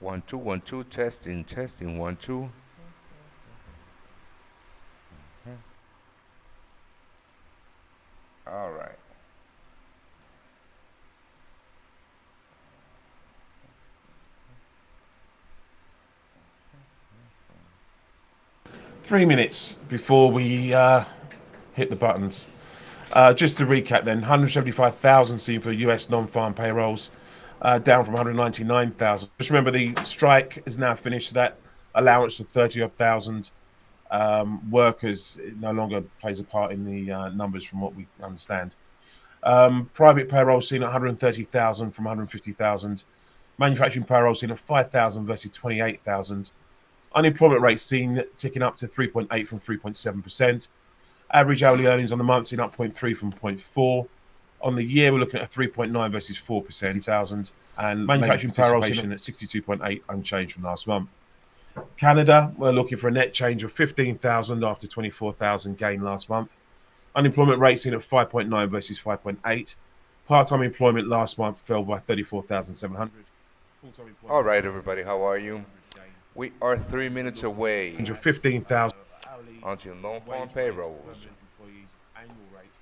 1 2 testing, testing, 1 2. 3 minutes before we hit the buttons. Just to recap then, 175,000 seen for US non-farm payrolls, down from 199,000. Just remember the strike is now finished. That allowance of 30 odd thousand workers no longer plays a part in the numbers from what we understand. Private payroll seen at 130,000 from 150,000. Manufacturing payroll seen at 5,000 versus 28,000. Unemployment rate seen ticking up to 3.8 from 3.7%. Average hourly earnings on the month seen up 0.3 from 0.4. On the year, we're looking at 3.9 versus 4%, 1,000. And manufacturing payroll seen at 62.8, unchanged from last month. Canada, we're looking for a net change of 15,000 after 24,000 gain last month. Unemployment rate seen at 5.9 versus 5.8. Part-time employment last month fell by 34,700. All right, everybody, how are you? We are 3 minutes away 15,000 until non-farm payrolls. Annual rate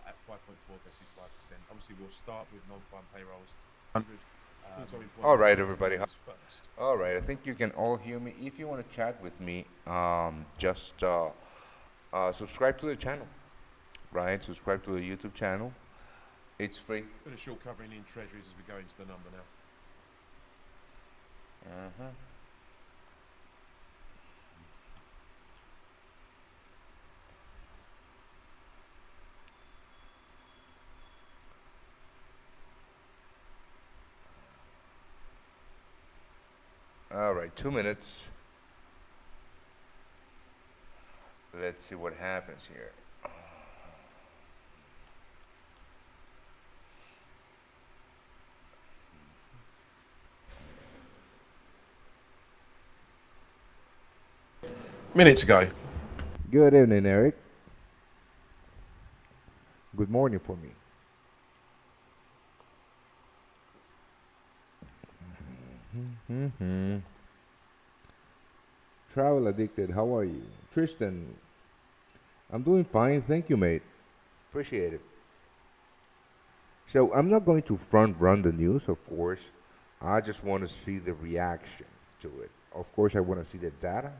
at 5.4 versus 5%. Obviously, we'll start with non-farm payrolls. All right, everybody. All right, I think you can all hear me. If you want to chat with me, just subscribe to the channel, right? Subscribe to the YouTube channel. It's free. Bit of short covering in treasuries as we go into the number now. All right, 2 minutes. Let's see what happens here. Minutes ago. Good evening, Eric. Good morning for me. Travel addicted, how are you? Tristan, I'm doing fine, thank you, mate. Appreciate it. So I'm not going to front run the news, of course. I just want to see the reaction to it. Of course, I want to see the data.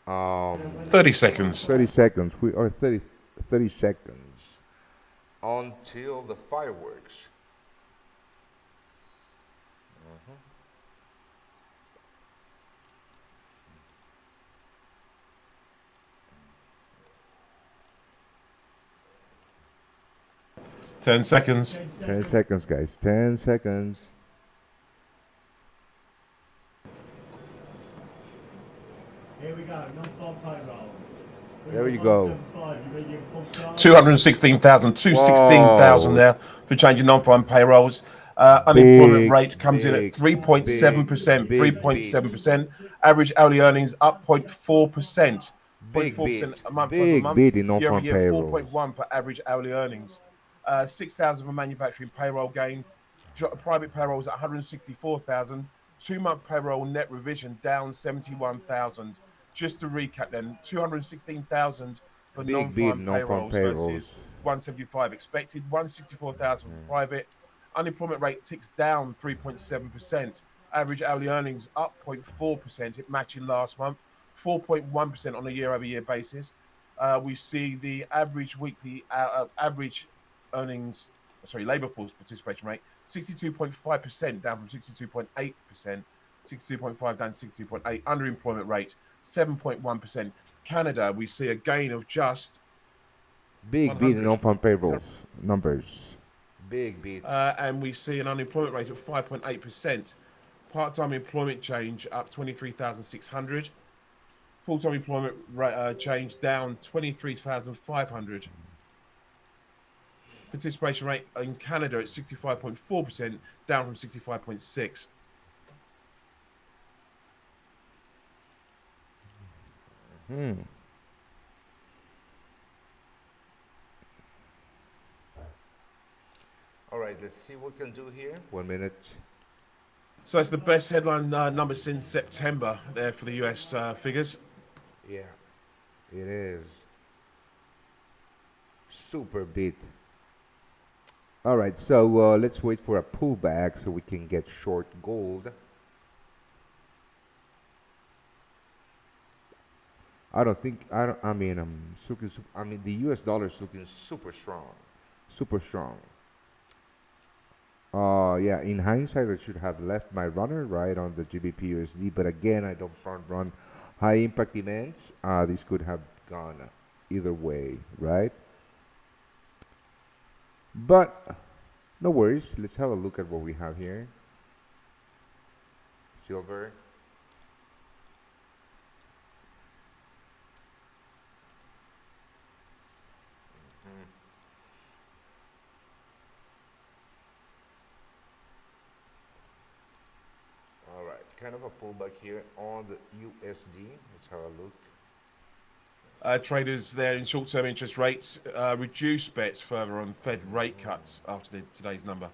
30 seconds. 30 seconds. We are 30 seconds until the fireworks. 10 seconds. 10 seconds, guys. 10 seconds. Here we go, non-farm payroll. There you go. 216,000, 216,000 there for changing non-farm payrolls. Unemployment rate comes in at 3.7%, 3.7%. Average hourly earnings up 0.4%, 0.4% a month over month. Big in Year over non-farm year, payrolls. 4.1 for average hourly earnings. 6,000 for manufacturing payroll gain. Private payrolls at 164,000. 2-month payroll net revision down 71,000. Just to recap then, 216,000 for non-farm payrolls versus 175 expected, 164,000 for private. Unemployment rate ticks down 3.7%. Average hourly earnings up 0.4%, it matching last month, 4.1% on a year-over-year basis. We see the average weekly average earnings, labor force participation rate, 62.5% down from 62.8%, 62.5 down to 62.8. Underemployment rate, 7.1%. Canada, we see a gain of just big beat in non-farm payrolls numbers. Big beat. And we see an unemployment rate of 5.8%. Part-time employment change up 23,600. Full-time employment rate change down 23,500. Participation rate in Canada at 65.4%, down from 65.6%. All right, let's see what we can do here. 1 minute. So it's the best headline number since September there for the US figures. Yeah, it is. Super beat. All right, so let's wait for a pullback so we can get short gold. I don't think I don't. I mean, I mean, the U.S. dollar is looking super strong, super strong. Yeah. In hindsight, I should have left my runner right on the GBP USD, but again, I don't front run high impact events. This could have gone either way, right? But no worries. Let's have a look at what we have here. Silver. All right, kind of a pullback here on the USD. Let's have a look. Traders there in short-term interest rates reduce bets further on Fed rate cuts after today's number.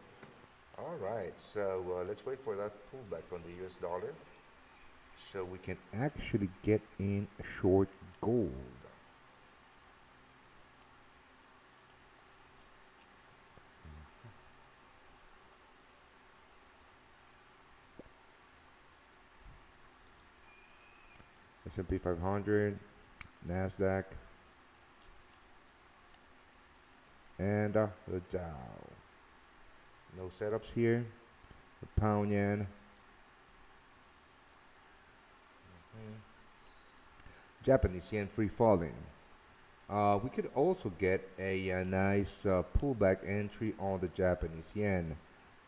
All right, so let's wait for that pullback on the US dollar so we can actually get in short gold. S&P 500, Nasdaq, and the Dow. No setups here. The pound yen. Japanese yen free falling. We could also get a nice pullback entry on the Japanese yen.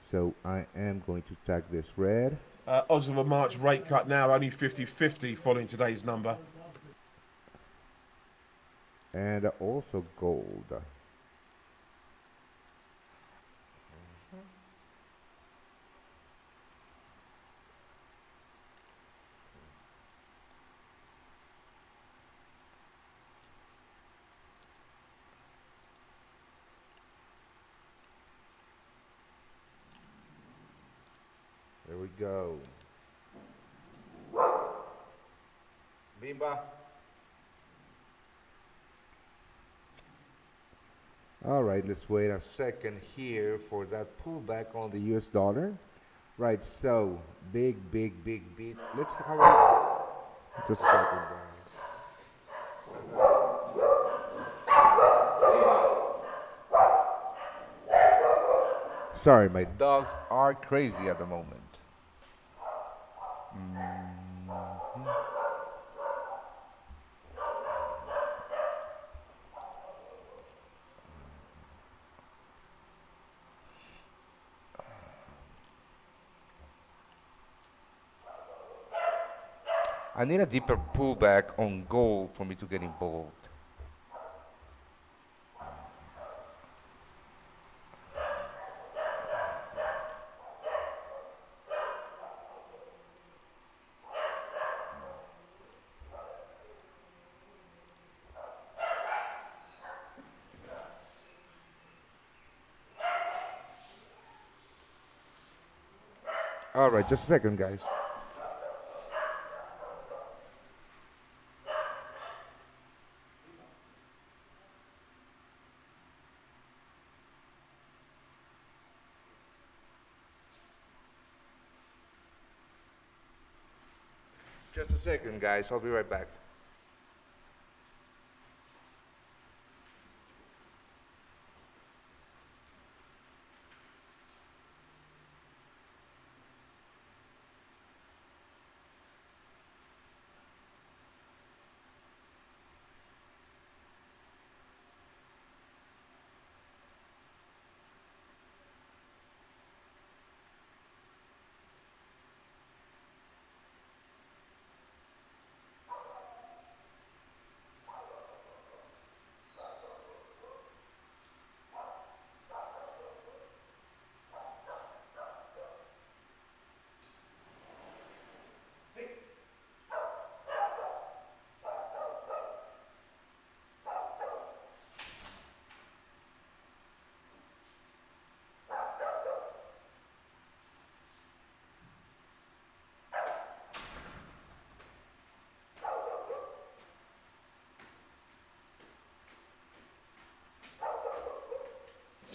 So I am going to tag this red. Odds of a March rate cut now only 50-50 following today's number. And also gold. There we go. Bimba. All right, let's wait a second here for that pullback on the US dollar. Right, so big beat. Let's have a just a second, guys. Sorry, my dogs are crazy at the moment. I need a deeper pullback on gold for me to get involved. All right, just a second, guys. Just a second, guys. I'll be right back.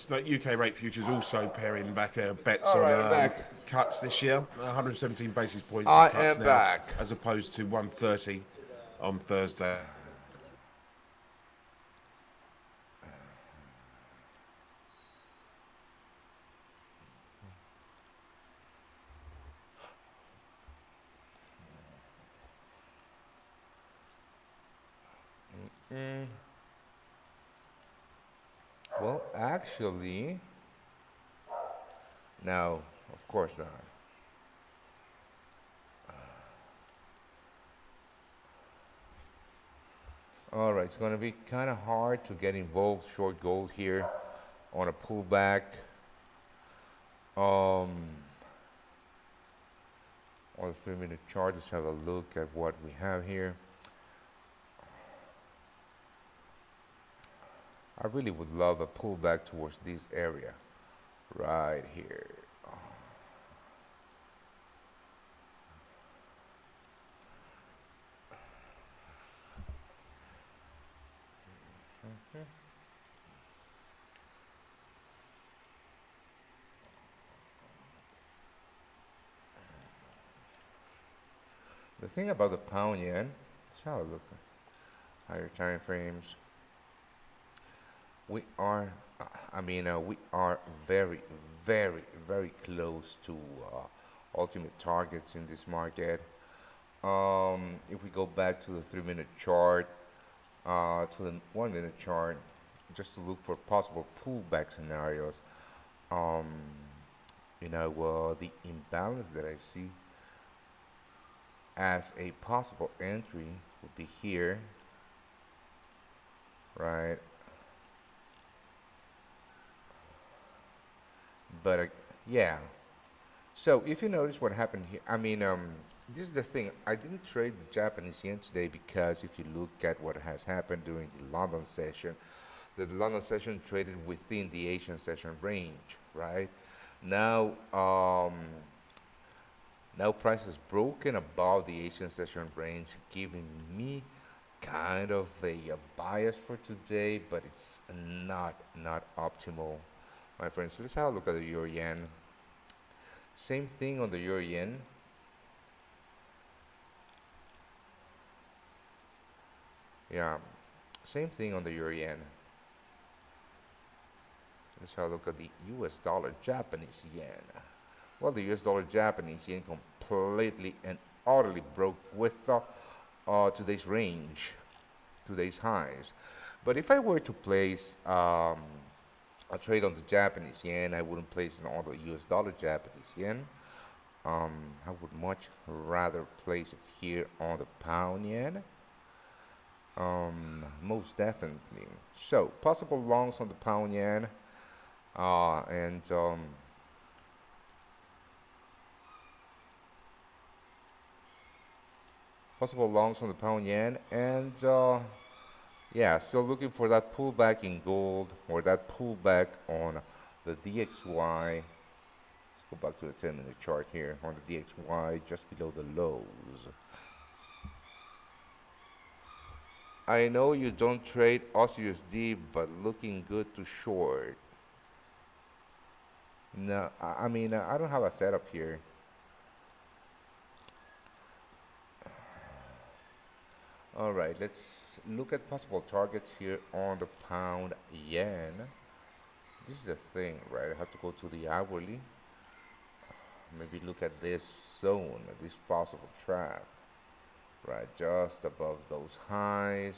So UK rate futures also paring back bets All on right, I'm back. cuts this year. 117 basis points of I cuts am now, back. as opposed to 130 on Thursday. Mm, well, actually, no, of course not. All right, it's going to be kind of hard to get involved short gold here on a pullback. Um, on the 3 minute chart, let's have a look at what we have here. I really would love a pullback towards this area right here. The thing about the pound yen, let's have a look at higher time frames. We are, we are very, very, very close to ultimate targets in this market. If we go back to the 3 minute chart, to the 1 minute chart, just to look for possible pullback scenarios, um, the imbalance that I see as a possible entry would be here, right? But yeah. So if you notice what happened here, this is the thing. I didn't trade the Japanese yen today because if you look at what has happened during the London session, the London session traded within the Asian session range, right? Now, now price has broken above the Asian session range, giving me kind of a bias for today, but it's not optimal, my friends. So let's have a look at the euro yen. Same thing on the euro yen. Yeah, same thing on the euro yen. Let's have a look at the US dollar Japanese yen. Well, the US dollar Japanese yen completely and utterly broke with today's range, today's highs. But if I were to place a trade on the Japanese yen, I wouldn't place it on the US dollar Japanese yen. I would much rather place it here on the pound yen. Most definitely. So, possible longs on the pound yen, and possible longs on the pound yen, and yeah, still looking for that pullback in gold or that pullback on the DXY. Let's go back to the 10-minute chart here on the DXY, just below the lows. I know you don't trade AUSD, but looking good to short. No, I don't have a setup here. All right, let's look at possible targets here on the pound yen. This is the thing, right? I have to go to the hourly. Maybe look at this zone, this possible trap, right? Just above those highs.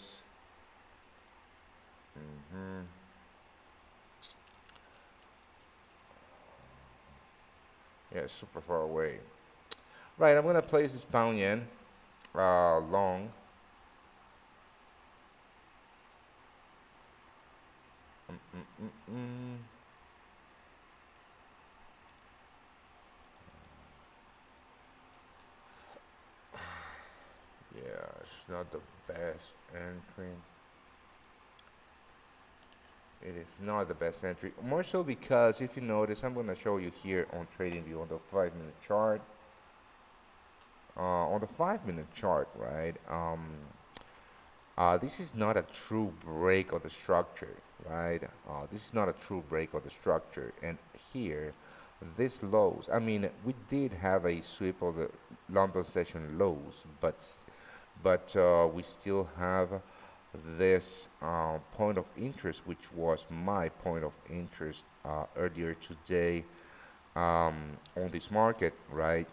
Yeah, super far away. Right, I'm gonna place this pound yen long. Mm. Yeah, it's not the best entry. It is not the best entry. More so because if you notice, I'm going to show you here on TradingView on the 5 minute chart. On the 5 minute chart, right? This is not a true break of the structure. right? This is not a true break of the structure. And here, this lows, I mean, we did have a sweep of the London session lows, but we still have this point of interest, which was my point of interest earlier today on this market, right?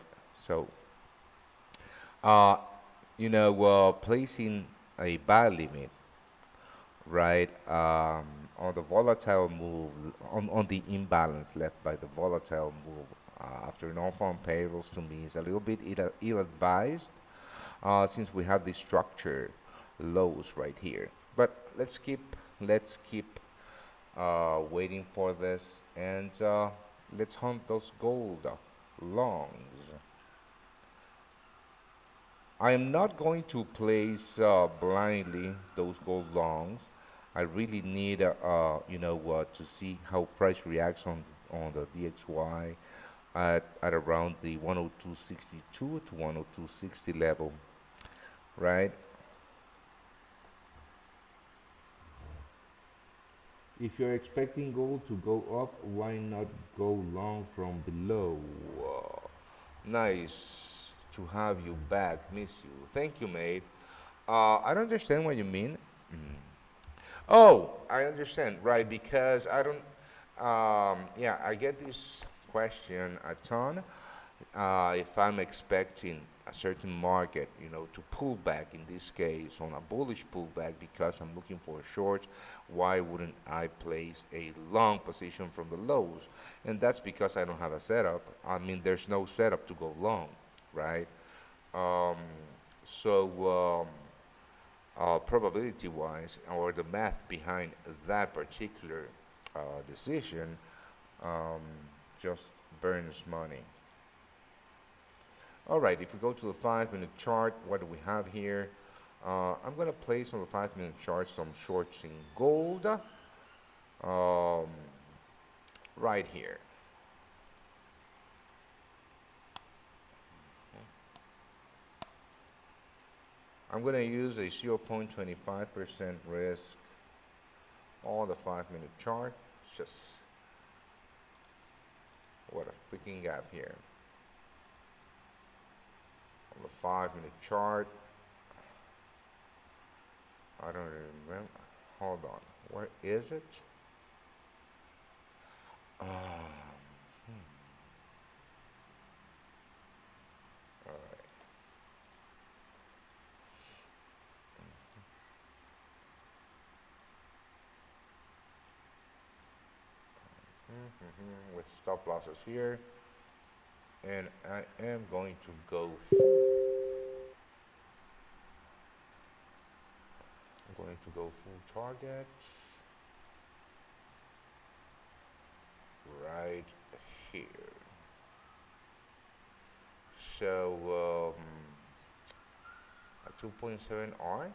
So, uh, placing a buy limit, right, on the volatile move, on the imbalance left by the volatile move after non-farm payrolls to me is a little bit ill-advised since we have the structure lows right here. But let's keep waiting for this and let's hunt those gold longs. I am not going to place blindly those gold longs. I really need, to see how price reacts on the DXY at around the 102.62 to 102.60 level, right? If you're expecting gold to go up, why not go long from below? Nice to have you back. Miss you. Thank you, mate. I don't understand what you mean. Oh, I understand, right? Because I don't. Yeah, I get this question a ton. If I'm expecting a certain market, to pull back in this case on a bullish pullback because I'm looking for a short, why wouldn't I place a long position from the lows? And that's because I don't have a setup. I mean, there's no setup to go long, right? Um, so probability wise, or the math behind that particular decision, um, just burns money. All right, if we go to the 5 minute chart, what do we have here? I'm going to place on the 5 minute chart some shorts in gold um, right here. I'm going to use a 0.25% risk on the 5 minute chart. Just what a freaking gap here. On the 5 minute chart, I don't remember. Hold on. Where is it? Um, all right. With stop losses here, and I am going to go. I'm going to go full target right here. So a 2.7 R.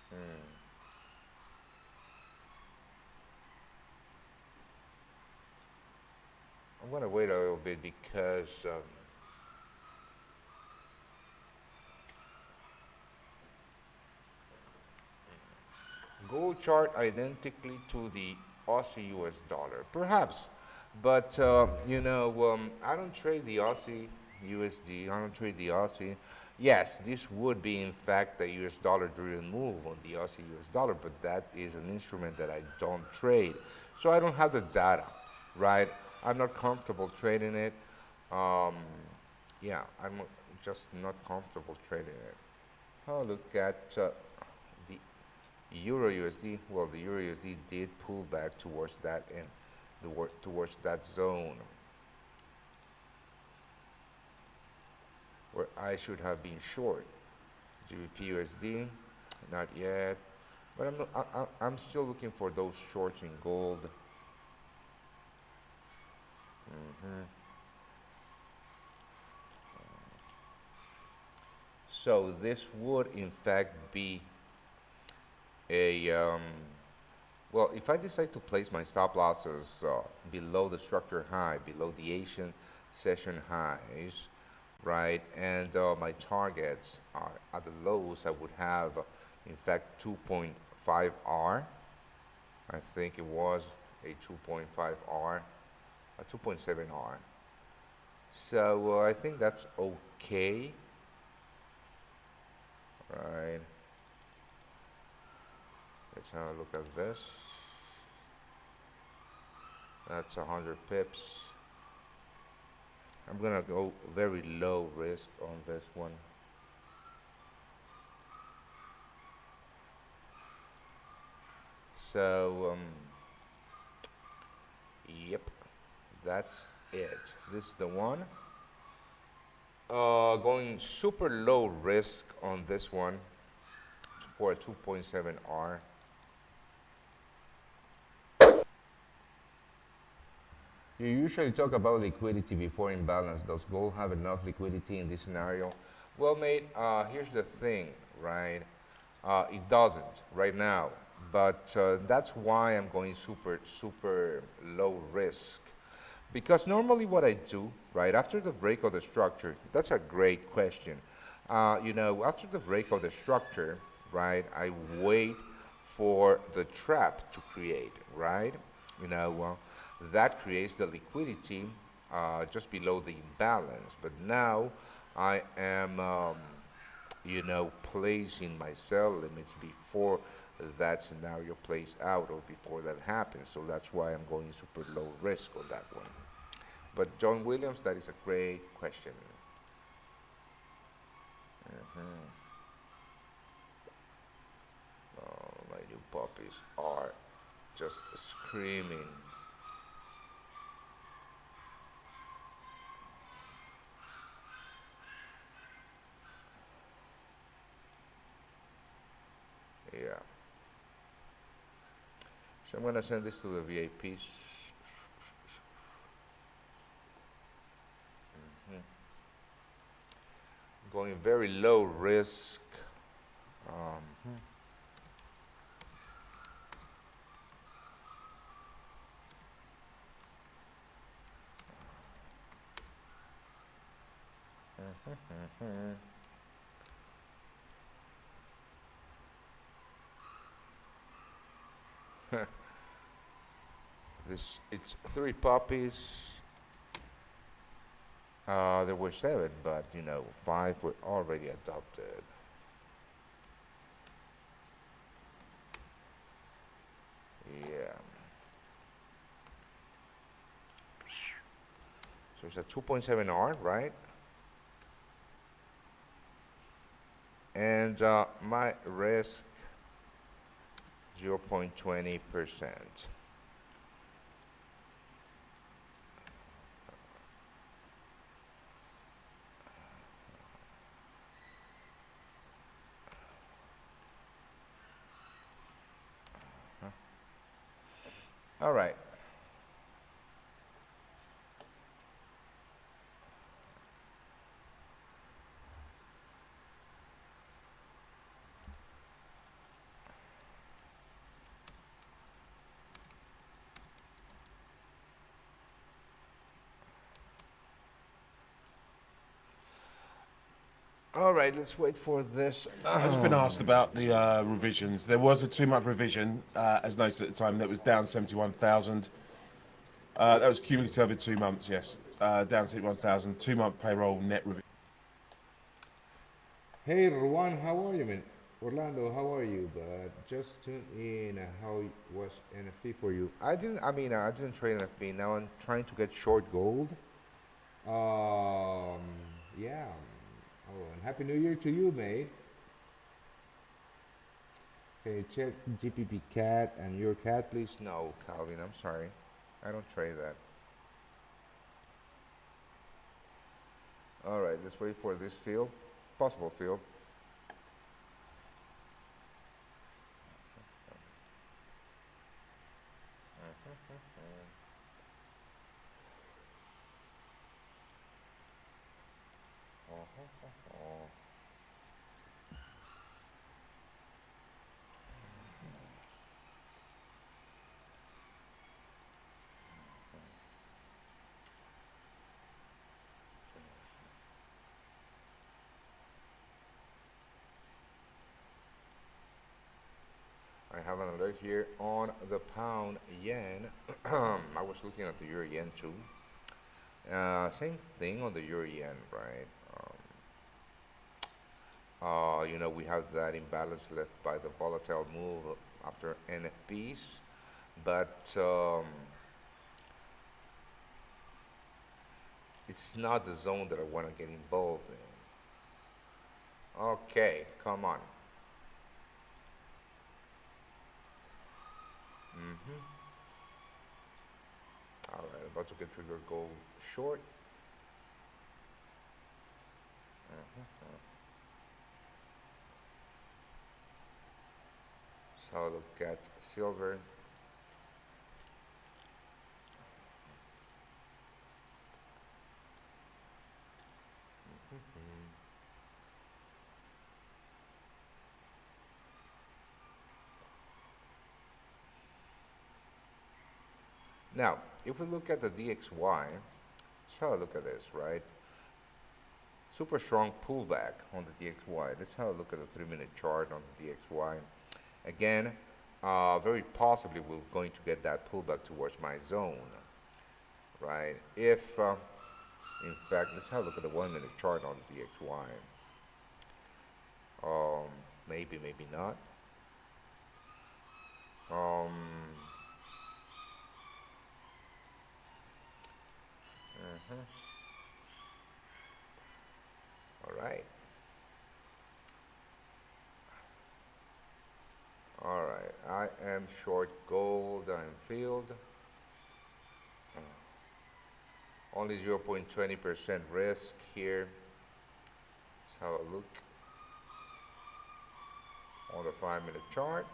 Hmm. I'm gonna wait a little bit because gold chart identically to the Aussie US dollar, perhaps, but I don't trade the Aussie USD. I don't trade the Aussie. Yes, this would be in fact a US dollar driven move on the Aussie US dollar, but that is an instrument that I don't trade, so I don't have the data, right? I'm not comfortable trading it. Um, yeah, I'm just not comfortable trading it. Oh, look at the Euro USD. Well, the Euro USD did pull back towards that end, towards that zone where I should have been short. GBP USD, not yet, but I'm still looking for those shorts in gold. hmm So this would in fact be a well, if I decide to place my stop losses below the structure high, below the Asian session highs, right, and my targets are at the lows, I would have In fact, 2.5R. I think it was a 2.5R, a 2.7R. So I think that's okay, right? Let's have a look at this. That's 100 pips. I'm gonna go very low risk on this one. So, yep, that's it. This is the one. Going super low risk on this one for a 2.7R. You usually talk about liquidity before imbalance. Does gold have enough liquidity in this scenario? Well, mate, here's the thing, right? It doesn't right now, but that's why I'm going super low risk. Because normally what I do, right, after the break of the structure, that's a great question. After the break of the structure, right, I wait for the trap to create, right? That creates the liquidity just below the imbalance. But now I am, placing my sell limits before that scenario plays out or before that happens. So that's why I'm going super low risk on that one. But John Williams, that is a great question. Oh, my new puppies are just screaming. Yeah. So I'm gonna send this to the VIPs. Going very low risk. It's 3 puppies. There were 7, but 5 were already adopted. Yeah. So it's a 2.7R, right? And my risk 0.20%. All right. All right, let's wait for this. I've just been asked about the revisions. There was a 2-month revision, as noted at the time, that was down 71,000. That was cumulative over 2 months, yes. Down 71,000, 2-month payroll net revision. Hey, Ruan, how are you, man? Orlando, how are you? But just tuned in. How was NFP for you? I didn't trade NFP. Now I'm trying to get short gold. Yeah. Oh, and Happy New Year to you, mate. Can you check GPP cat and your cat, please? No, Calvin, I'm sorry. I don't trade that. All right, let's wait for this field, possible field. have an alert here on the pound yen. I was looking at the euro yen too. Same thing on the euro yen, right? We have that imbalance left by the volatile move after NFPs, but it's not the zone that I want to get involved in. Okay, come on. All right, about to get trigger gold short. So look at silver. Now, if we look at the DXY, let's have a look at this, right? Super strong pullback on the DXY. Let's have a look at the 3-minute chart on the DXY. Again, very possibly we're going to get that pullback towards my zone, right? If, in fact, let's have a look at the 1-minute chart on the DXY. Maybe, maybe not. Um, all right. All right. I am short gold. I'm filled. Only 0.20% risk here. Let's have a look on the 5-minute chart.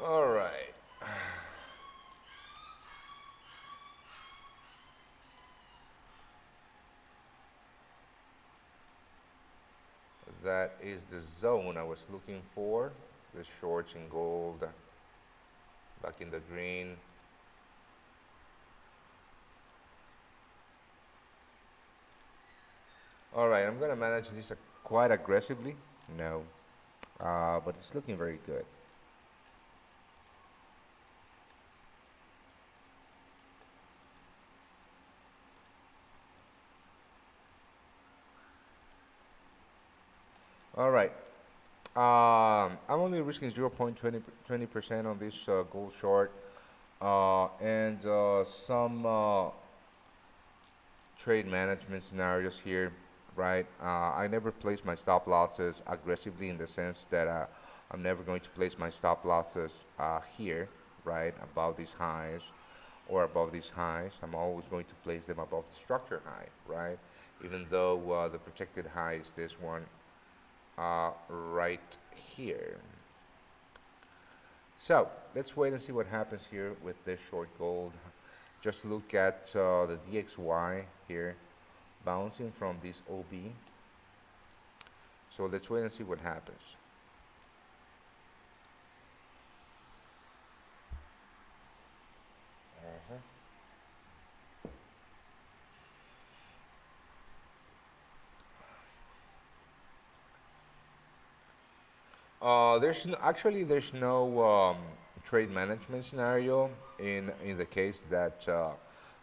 All right. That is the zone I was looking for. The shorts in gold, back in the green. All right, I'm gonna manage this quite aggressively. No, but it's looking very good. All right. I'm only risking 0.20% on this gold short, and some trade management scenarios here, right? I never place my stop losses aggressively in the sense that I'm never going to place my stop losses here, right, above these highs or above these highs. I'm always going to place them above the structure high, right? Even though the projected high is this one right here. So let's wait and see what happens here with this short gold. Just look at the DXY here, bouncing from this OB. So let's wait and see what happens. There's no trade management scenario in the case that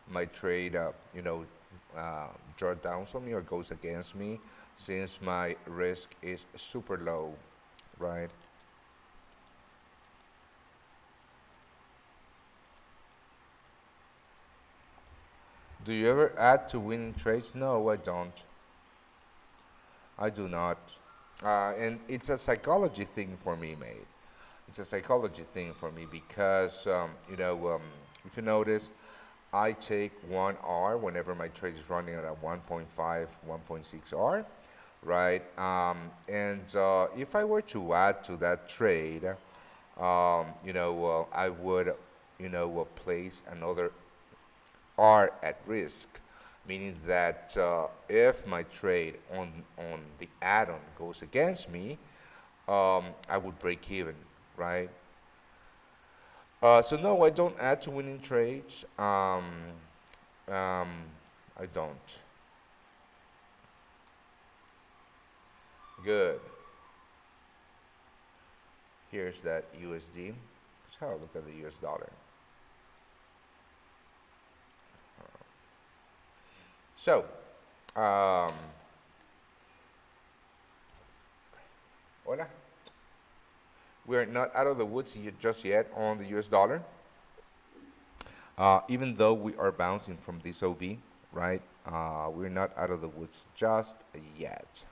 my trade draw down on me or goes against me, since my risk is super low, right? Do you ever add to winning trades? No, I don't. I do not. And it's a psychology thing for me, mate. It's a psychology thing for me because, if you notice, I take 1R whenever my trade is running at a 1.5, 1.6R, right? And if I were to add to that trade, I would, place another R at risk. meaning that if my trade on the add-on goes against me, I would break even, right? So no, I don't add to winning trades. Um, I don't. Good. Here's that USD. Let's have a look at the US dollar. So, um, hola. We're not out of the woods just yet on the US dollar. Even though we are bouncing from this OB, right? We're not out of the woods just yet.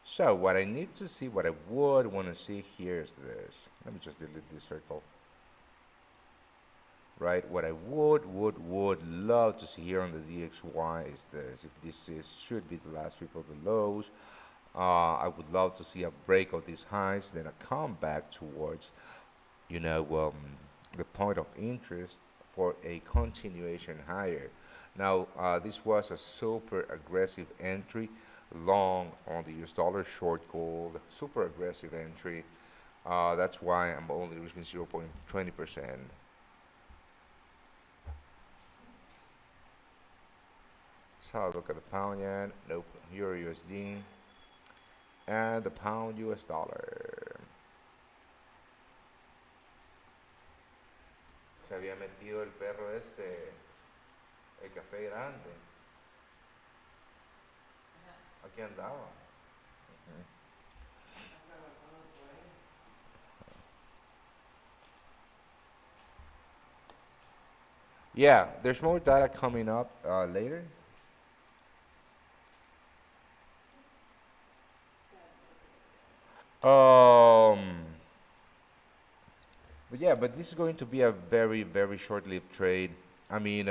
So what I need to see, what I would want to see here is this. Let me just delete this circle. Right, what I would love to see here on the DXY is this. If this is should be the last sweep of the lows, I would love to see a break of these highs, then a comeback towards, you know, the point of interest for a continuation higher. Now, this was a super aggressive entry, long on the US dollar, short gold, super aggressive entry. That's why I'm only risking 0.20%. So look at the pound yen, nope, euro USD, and the pound US dollar. Se había metido el perro este, el café grande. Aquí andaba. Yeah, there's more data coming up later. Um, but yeah, but this is going to be a very, very short-lived trade. I mean,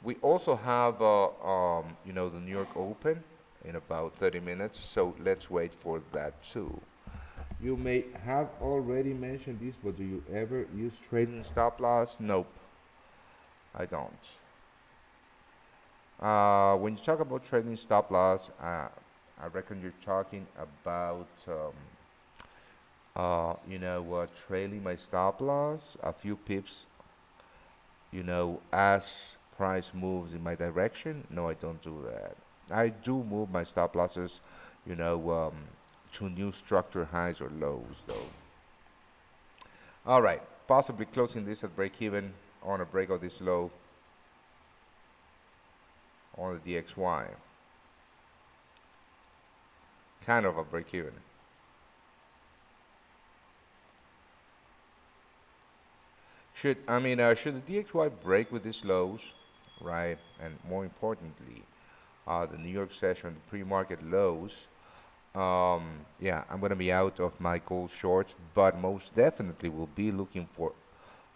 we also have, you know, the New York Open in about 30 minutes, so let's wait for that too. You may have already mentioned this, but do you ever use trading stop loss? Nope, I don't. When you talk about trading stop loss, I reckon you're talking about, you know, trailing my stop loss a few pips, you know, as price moves in my direction. No, I don't do that. I do move my stop losses, you know, to new structure highs or lows, though. All right, possibly closing this at break even on a break of this low on the DXY. Kind of a break even. Should the DXY break with these lows, right? And more importantly, the New York session pre-market lows. Yeah, I'm gonna be out of my gold shorts, but most definitely will be looking for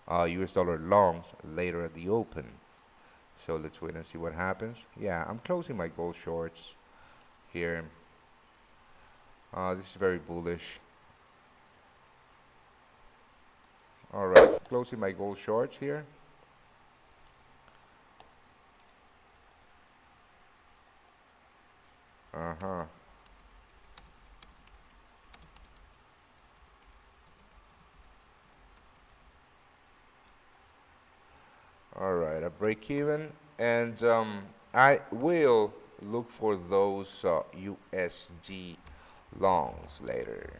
US dollar longs later at the open. So let's wait and see what happens. Yeah, I'm closing my gold shorts here. This is very bullish. All right, closing my gold shorts here. Uh-huh. All right, a break even, and I will look for those USD longs later.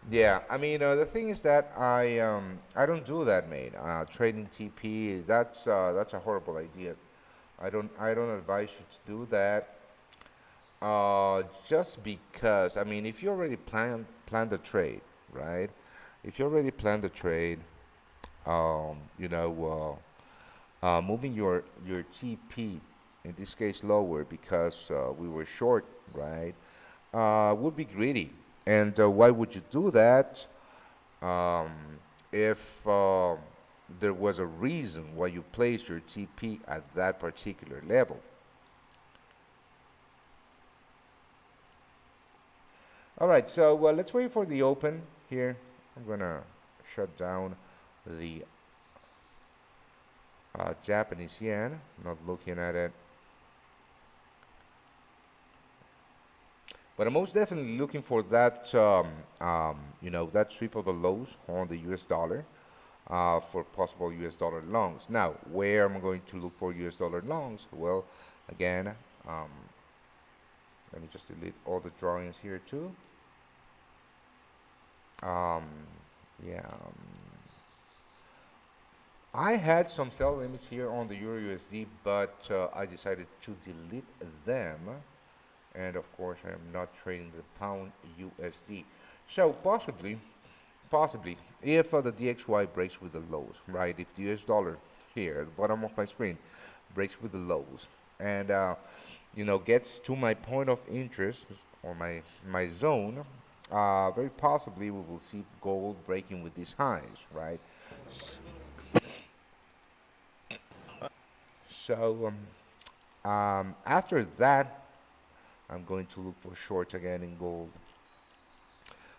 Yeah, the thing is that I don't do that, mate. Trading TP, that's a horrible idea. I don't advise you to do that. Just because, if you already planned the trade, right? If you already planned the trade, moving your TP in this case lower because we were short, right? Would be greedy. And why would you do that? Um, if there was a reason why you placed your TP at that particular level. All right, so let's wait for the open here. I'm gonna shut down the Japanese yen, not looking at it. But I'm most definitely looking for that, that sweep of the lows on the US dollar for possible US dollar longs. Now, where am I going to look for US dollar longs? Well, again, um, let me just delete all the drawings here too. Um, yeah, I had some sell limits here on the Euro USD, but I decided to delete them. And of course, I am not trading the pound USD. So possibly, if the DXY breaks with the lows, right? If the US dollar here at the bottom of my screen breaks with the lows, and gets to my point of interest or my zone, very possibly we will see gold breaking with these highs, right? So after that, I'm going to look for shorts again in gold.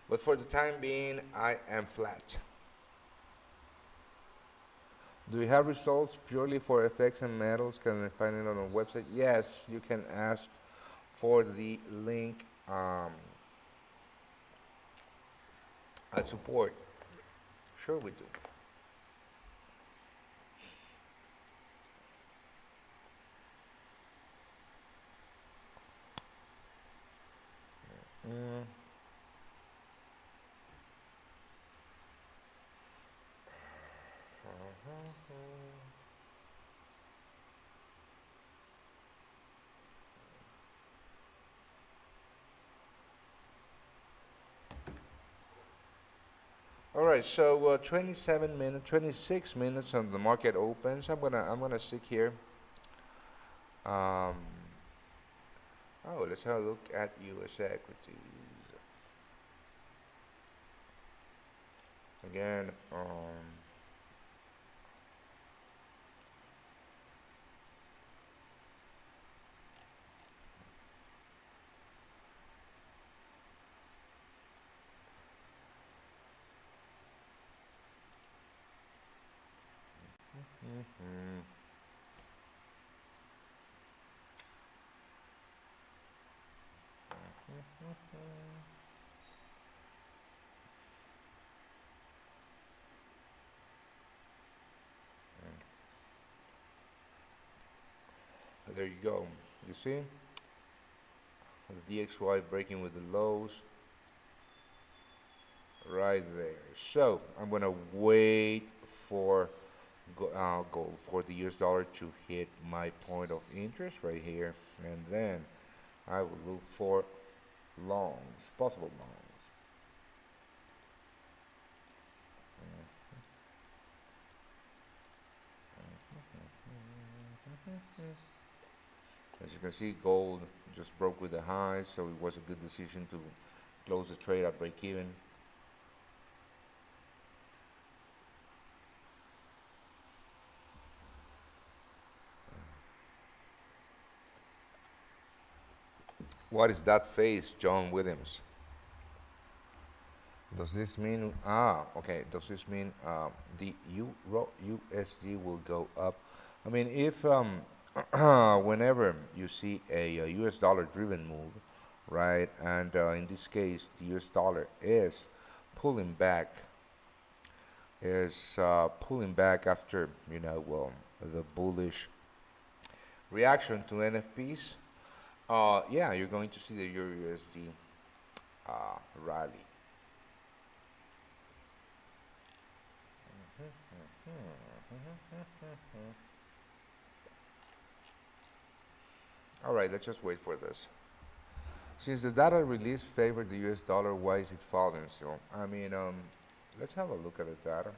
But for the time being, I am flat. Do you have results purely for FX and metals? Can I find it on a website? Yes, you can ask for the link at support. Sure we do. Mm. All right, so 27 minutes, 26 minutes on the market opens. I'm gonna stick here. Um, oh, let's have a look at U.S. equities again. Mhm. There you go. You see the DXY breaking with the lows right there. So I'm gonna wait for gold for the US dollar to hit my point of interest right here, and then I will look for longs, possible longs. As you can see, gold just broke with the highs, so it was a good decision to close the trade at break even. What is that face, John Williams? Does this mean, okay, does this mean the Euro USD will go up? I mean, if whenever you see a, US dollar driven move, right, and in this case, the US dollar is pulling back, after, the bullish reaction to NFPs, yeah, you're going to see the Euro USD rally. All right, let's just wait for this. Since the data release favored the US dollar, why is it falling still? I mean, let's have a look at the data.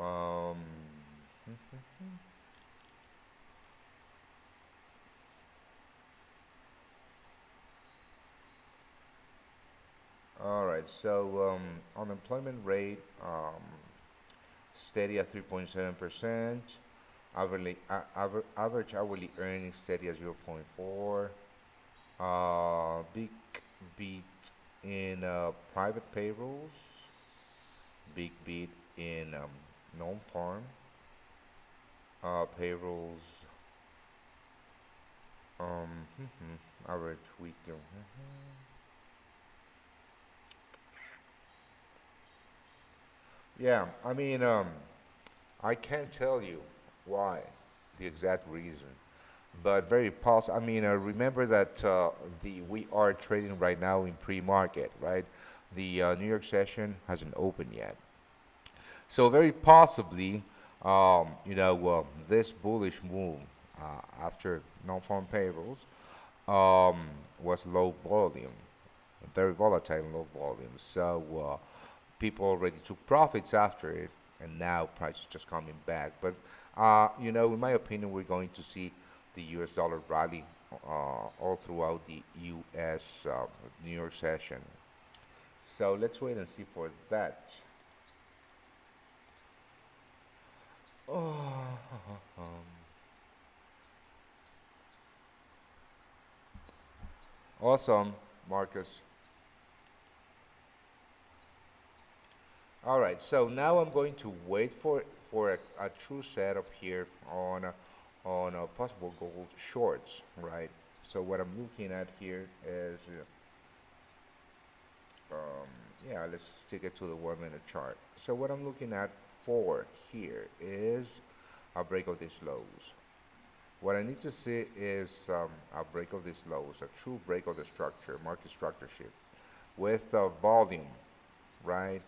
Um, right. So unemployment rate steady at 3.7%. Average hourly earnings steady at zero point 0.4. Big beat in private payrolls. Big beat in non-farm payrolls. Um, average week. Yeah, I mean, I can't tell you why, the exact reason, but very possible. I mean, remember that the we are trading right now in pre-market, right? The New York session hasn't opened yet, so very possibly, this bullish move after non-farm payrolls um, was low volume, very volatile and low volume. So people already took profits after it, and now price is just coming back. But in my opinion, we're going to see the U.S. dollar rally all throughout the U.S. New York session. So let's wait and see for that. Oh, awesome, Marcus. All right, so now I'm going to wait for a true setup here on a possible gold shorts, right? So what I'm looking at here is, yeah, let's take it to the 1 minute chart. So what I'm looking at for here is a break of these lows. What I need to see is a break of these lows, a true break of the structure, market structure shift with volume, right?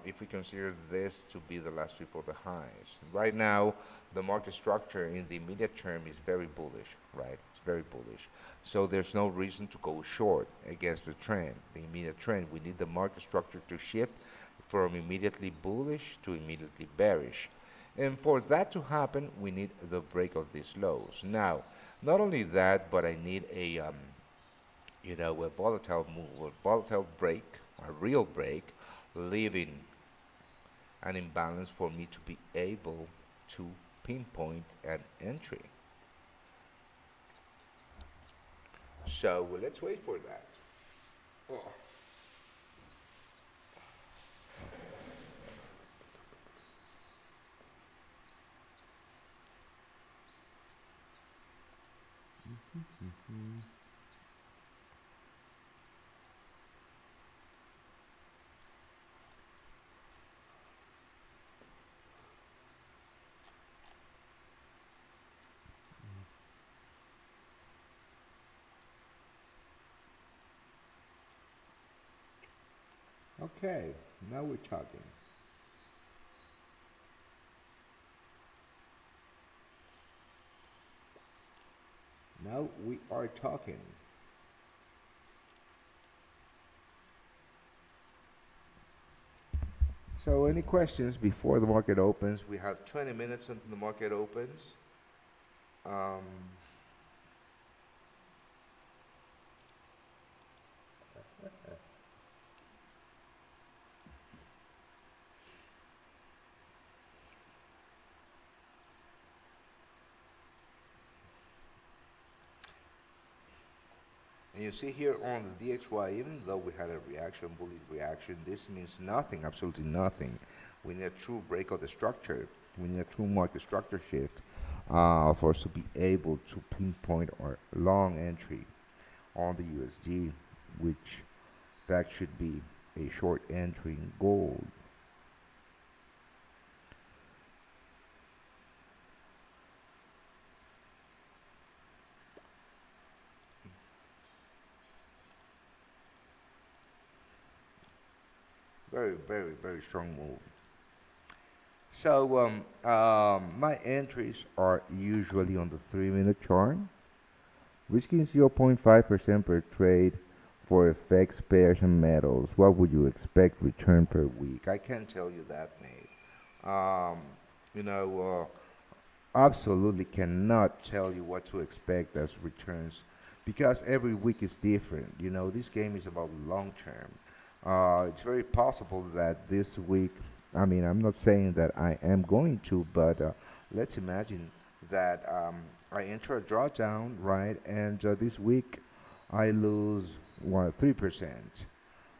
If we consider this to be the last sweep of the highs. Right now, the market structure in the immediate term is very bullish, right? It's very bullish. So there's no reason to go short against the trend, the immediate trend. We need the market structure to shift from immediately bullish to immediately bearish. And for that to happen, we need the break of these lows. Now, not only that, but I need a volatile move, a volatile break, a real break, leaving an imbalance for me to be able to pinpoint an entry. So let's wait for that. Oh. Okay, now we're talking. Now we are talking. So, any questions before the market opens? We have 20 minutes until the market opens. Um, and you see here on the DXY, even though we had a reaction, bullish reaction, this means nothing, absolutely nothing. We need a true break of the structure. We need a true market structure shift for us to be able to pinpoint our long entry on the USD, which in fact should be a short entry in gold. Very, very, very strong move. So my entries are usually on the 3 minute chart, risking 0.5% per trade for FX pairs and metals. What would you expect return per week? I can't tell you that, mate. You know, absolutely cannot tell you what to expect as returns because every week is different. This game is about long term. It's very possible that this week, I mean, I'm not saying that I am going to, but let's imagine that I enter a drawdown, right? And this week I lose 3%,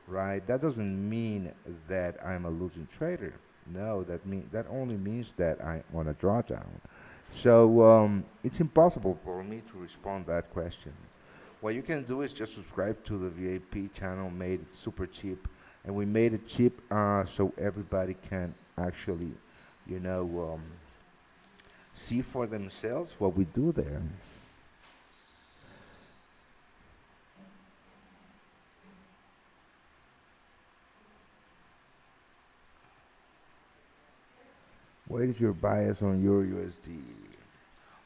right? That doesn't mean that I'm a losing trader. No, that only means that I'm on a drawdown. So it's impossible for me to respond that question. What you can do is just subscribe to the VIP channel. Made it super cheap, and we made it cheap so everybody can actually, you know, um, see for themselves what we do there. What is your bias on your USD?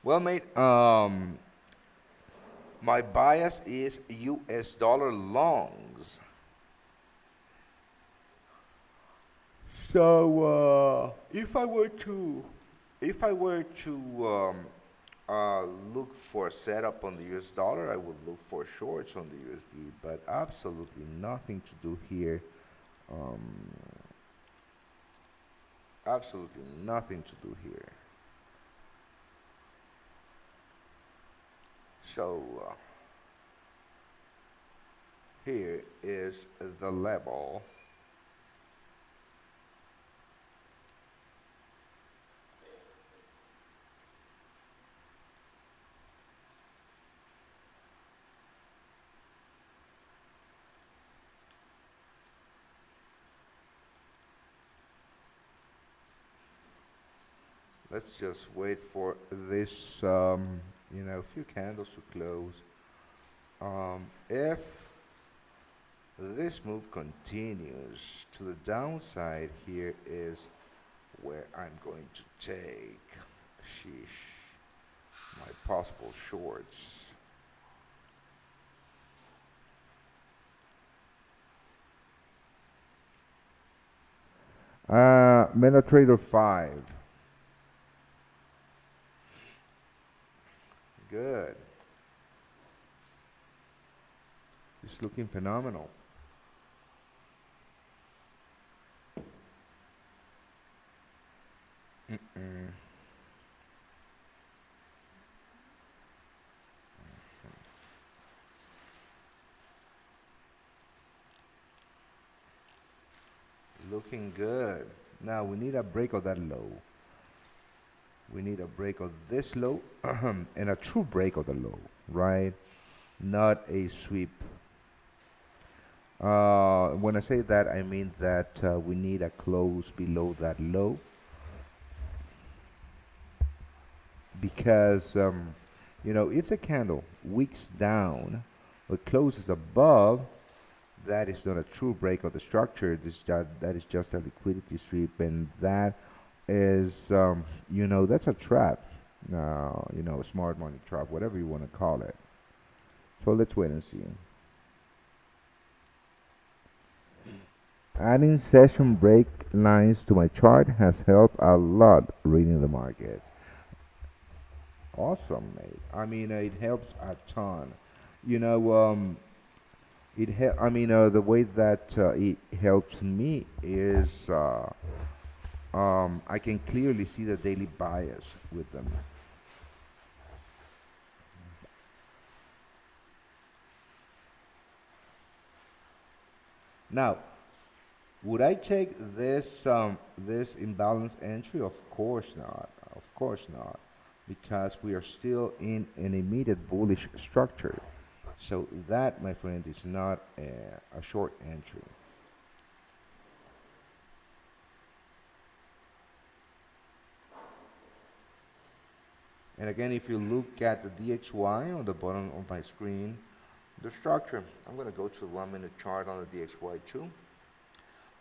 Well, mate, my bias is US dollar longs. So, if I were to look for a setup on the US dollar, I would look for shorts on the USD, but absolutely nothing to do here. Um, Absolutely nothing to do here. So, here is the level. Let's just wait for this, few candles to close. If this move continues to the downside, here is where I'm going to take, sheesh, my possible shorts. MetaTrader 5. Good. It's looking phenomenal. Mm-mm. Looking good. Now we need a break of that low. We need a break of this low and a true break of the low, right? Not a sweep. When I say that, I mean that we need a close below that low because, if the candle wicks down but closes above, that is not a true break of the structure. That is just a liquidity sweep, and that is, that's a trap. Smart money trap, whatever you want to call it. So let's wait and see. Adding session break lines to my chart has helped a lot reading the market. Awesome, mate. I mean, it helps a ton. You know, the way that it helps me is I can clearly see the daily bias with them. Now, would I take this imbalance entry? Of course not. Of course not, because we are still in an immediate bullish structure. So that, my friend, is not a short entry. And again, if you look at the DXY on the bottom of my screen, the structure, I'm going to go to the 1 minute chart on the DXY too.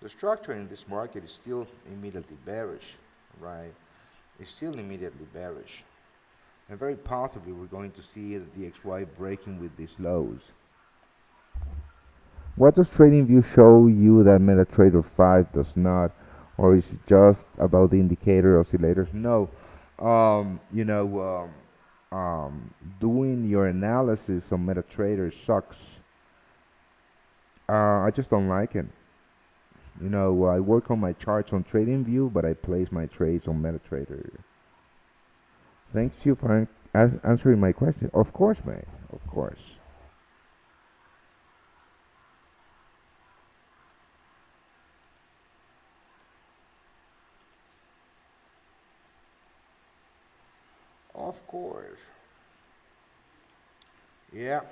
The structure in this market is still immediately bearish, right? It's still immediately bearish. And very possibly we're going to see the DXY breaking with these lows. What does TradingView show you that MetaTrader 5 does not? Or is it just about the indicator oscillators? No. Um, you know, doing your analysis on MetaTrader sucks. I just don't like it. I work on my charts on TradingView, but I place my trades on MetaTrader. Thank you for answering my question. Of course, mate. Of course. Of course. Yeah.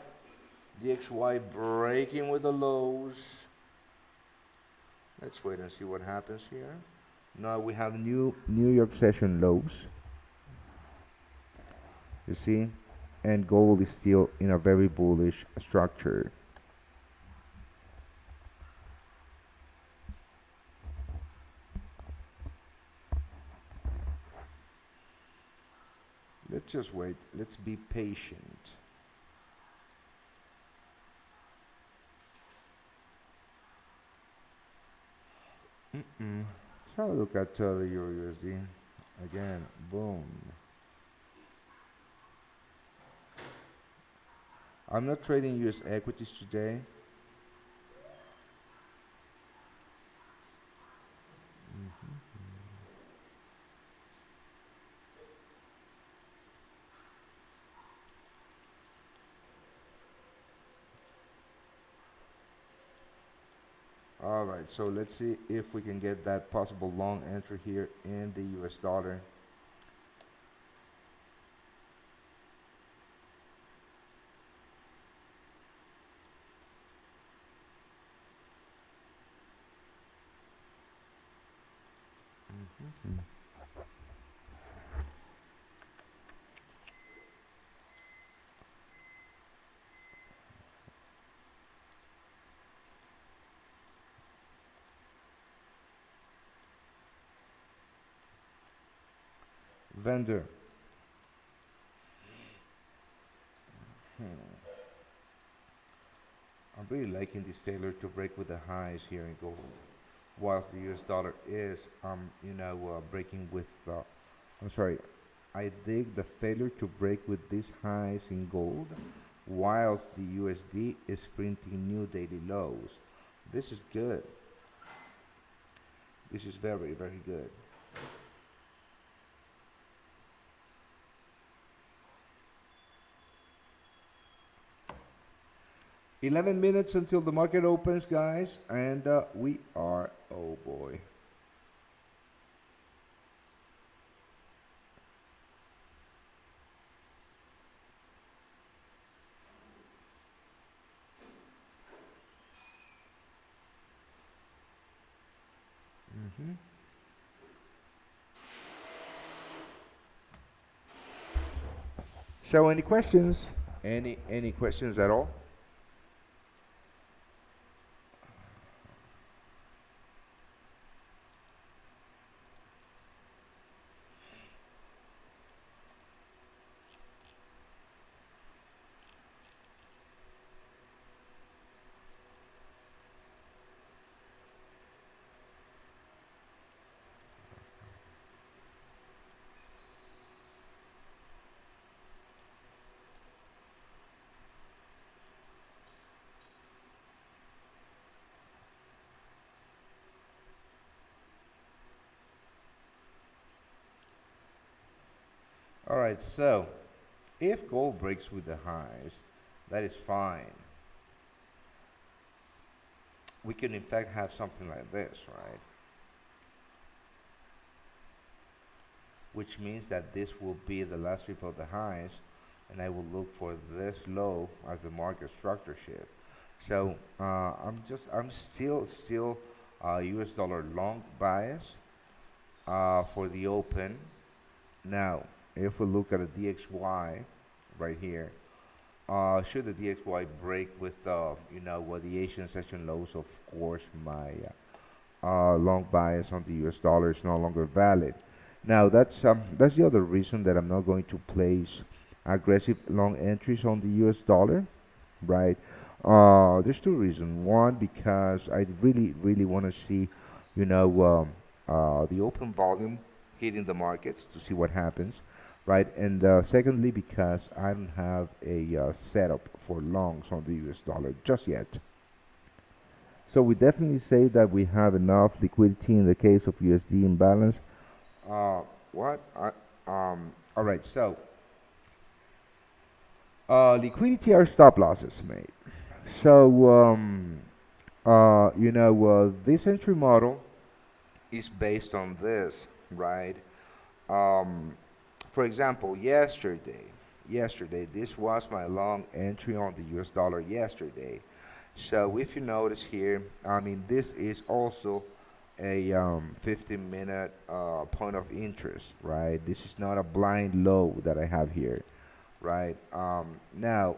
DXY breaking with the lows. Let's wait and see what happens here. Now we have New York session lows. You see? And gold is still in a very bullish structure. Let's just wait. Let's be patient. So look at the Euro USD. Again, boom. I'm not trading US equities today. All right, so let's see if we can get that possible long entry here in the US dollar. Vendor. I'm really liking this failure to break with the highs here in gold, whilst the US dollar is, breaking with. I'm sorry, I dig the failure to break with these highs in gold, whilst the USD is printing new daily lows. This is good. This is very, very good. 11 minutes until the market opens, guys, and we are, oh boy. So, any questions? Any questions at all? All right, so if gold breaks with the highs, that is fine. We can in fact have something like this, right? Which means that this will be the last sweep of the highs, and I will look for this low as the market structure shift. So I'm still US dollar long bias for the open. Now, if we look at the DXY right here, should the DXY break with the Asian session lows, of course, my long bias on the US dollar is no longer valid. Now that's the other reason that I'm not going to place aggressive long entries on the US dollar, right? There's two reasons. One, because I really want to see, the open volume hitting the markets to see what happens. right? And secondly, because I don't have a setup for longs on the US dollar just yet. So we definitely say that we have enough liquidity in the case of USD imbalance. What? All right. So liquidity are stop losses, mate. So this entry model is based on this, right? Um, for example, yesterday, this was my long entry on the US dollar yesterday. So if you notice here, I mean, this is also a 15-minute point of interest, right? This is not a blind low that I have here, right? Now,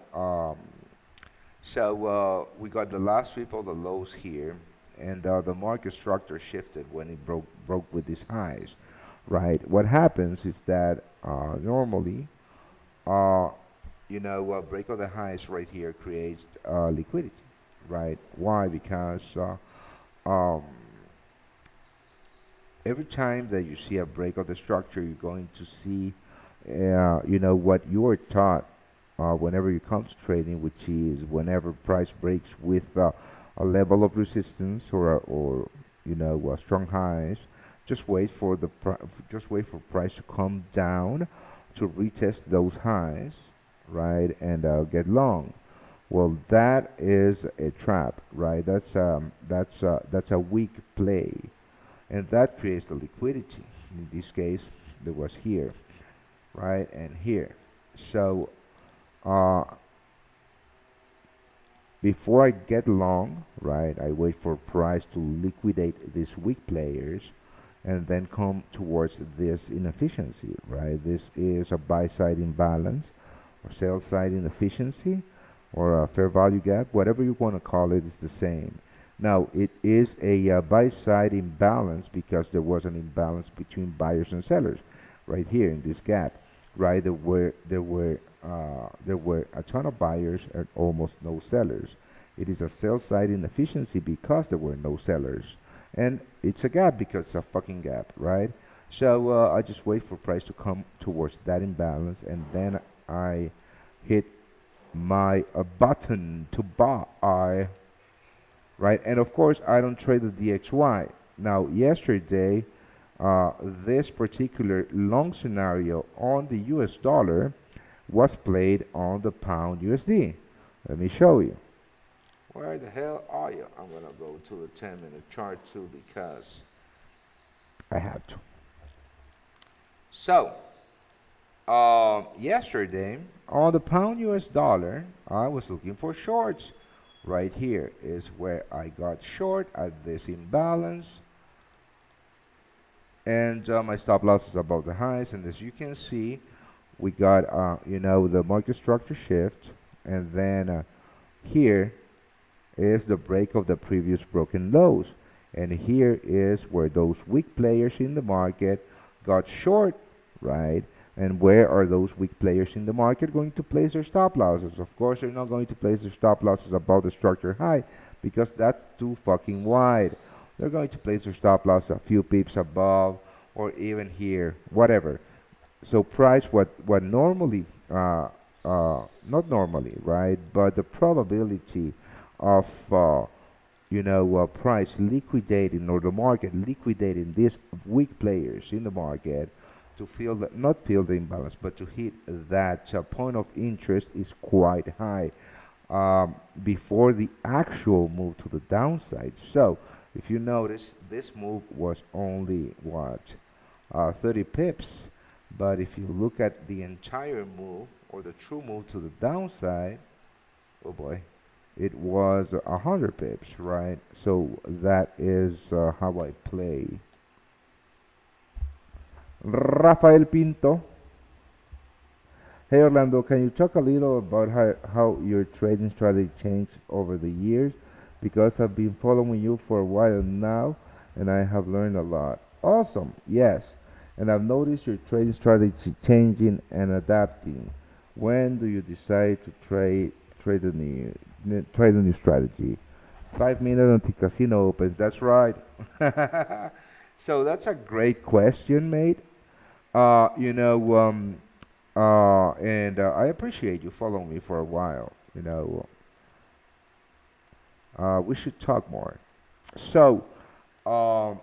so we got the last sweep of the lows here, and the market structure shifted when it broke with these highs, right? What happens is that normally, uh, break of the highs right here creates liquidity, right? Why? Because um, every time that you see a break of the structure, you're going to see, what you are taught whenever you come to trading, which is whenever price breaks with a level of resistance or strong highs, just wait for price to come down to retest those highs, right, and get long. Well, that is a trap, right? That's a weak play, and that creates the liquidity. In this case, there was here, right, and here. So uh, before I get long, right, I wait for price to liquidate these weak players and then come towards this inefficiency, right? This is a buy side imbalance or sell side inefficiency or a fair value gap, whatever you want to call it, is the same. Now, it is a buy side imbalance because there was an imbalance between buyers and sellers right here in this gap, right? There were a ton of buyers and almost no sellers. It is a sell side inefficiency because there were no sellers, and it's a gap because it's a fucking gap, right? So I just wait for price to come towards that imbalance, and then I hit my button to buy, right? And of course, I don't trade the DXY. Now, yesterday, this particular long scenario on the US dollar was played on the pound USD. Let me show you. Where the hell are you? I'm going to go to the 10-minute chart too because I have to. So, yesterday on the pound US dollar, I was looking for shorts. Right here is where I got short at this imbalance. And my stop loss is above the highs. And as you can see, we got, the market structure shift. And then here is the break of the previous broken lows. And here is where those weak players in the market got short, right? And where are those weak players in the market going to place their stop losses? Of course, they're not going to place their stop losses above the structure high because that's too fucking wide. They're going to place their stop loss a few pips above or even here, whatever. So price, what normally, not normally, right? But the probability of, price liquidating or the market liquidating these weak players in the market to feel that, not feel the imbalance, but to hit that point of interest is quite high before the actual move to the downside. So if you notice, this move was only 30 pips, but if you look at the entire move or the true move to the downside, oh boy, it was 100 pips, right? So that is how I play. Rafael Pinto. Hey Orlando, can you talk a little about how your trading strategy changed over the years? Because I've been following you for a while now and I have learned a lot. Awesome, yes. And I've noticed your trading strategy changing and adapting. When do you decide to trade a new strategy? 5 minutes until casino opens. That's right. So that's a great question, mate. And I appreciate you following me for a while. We should talk more. So, the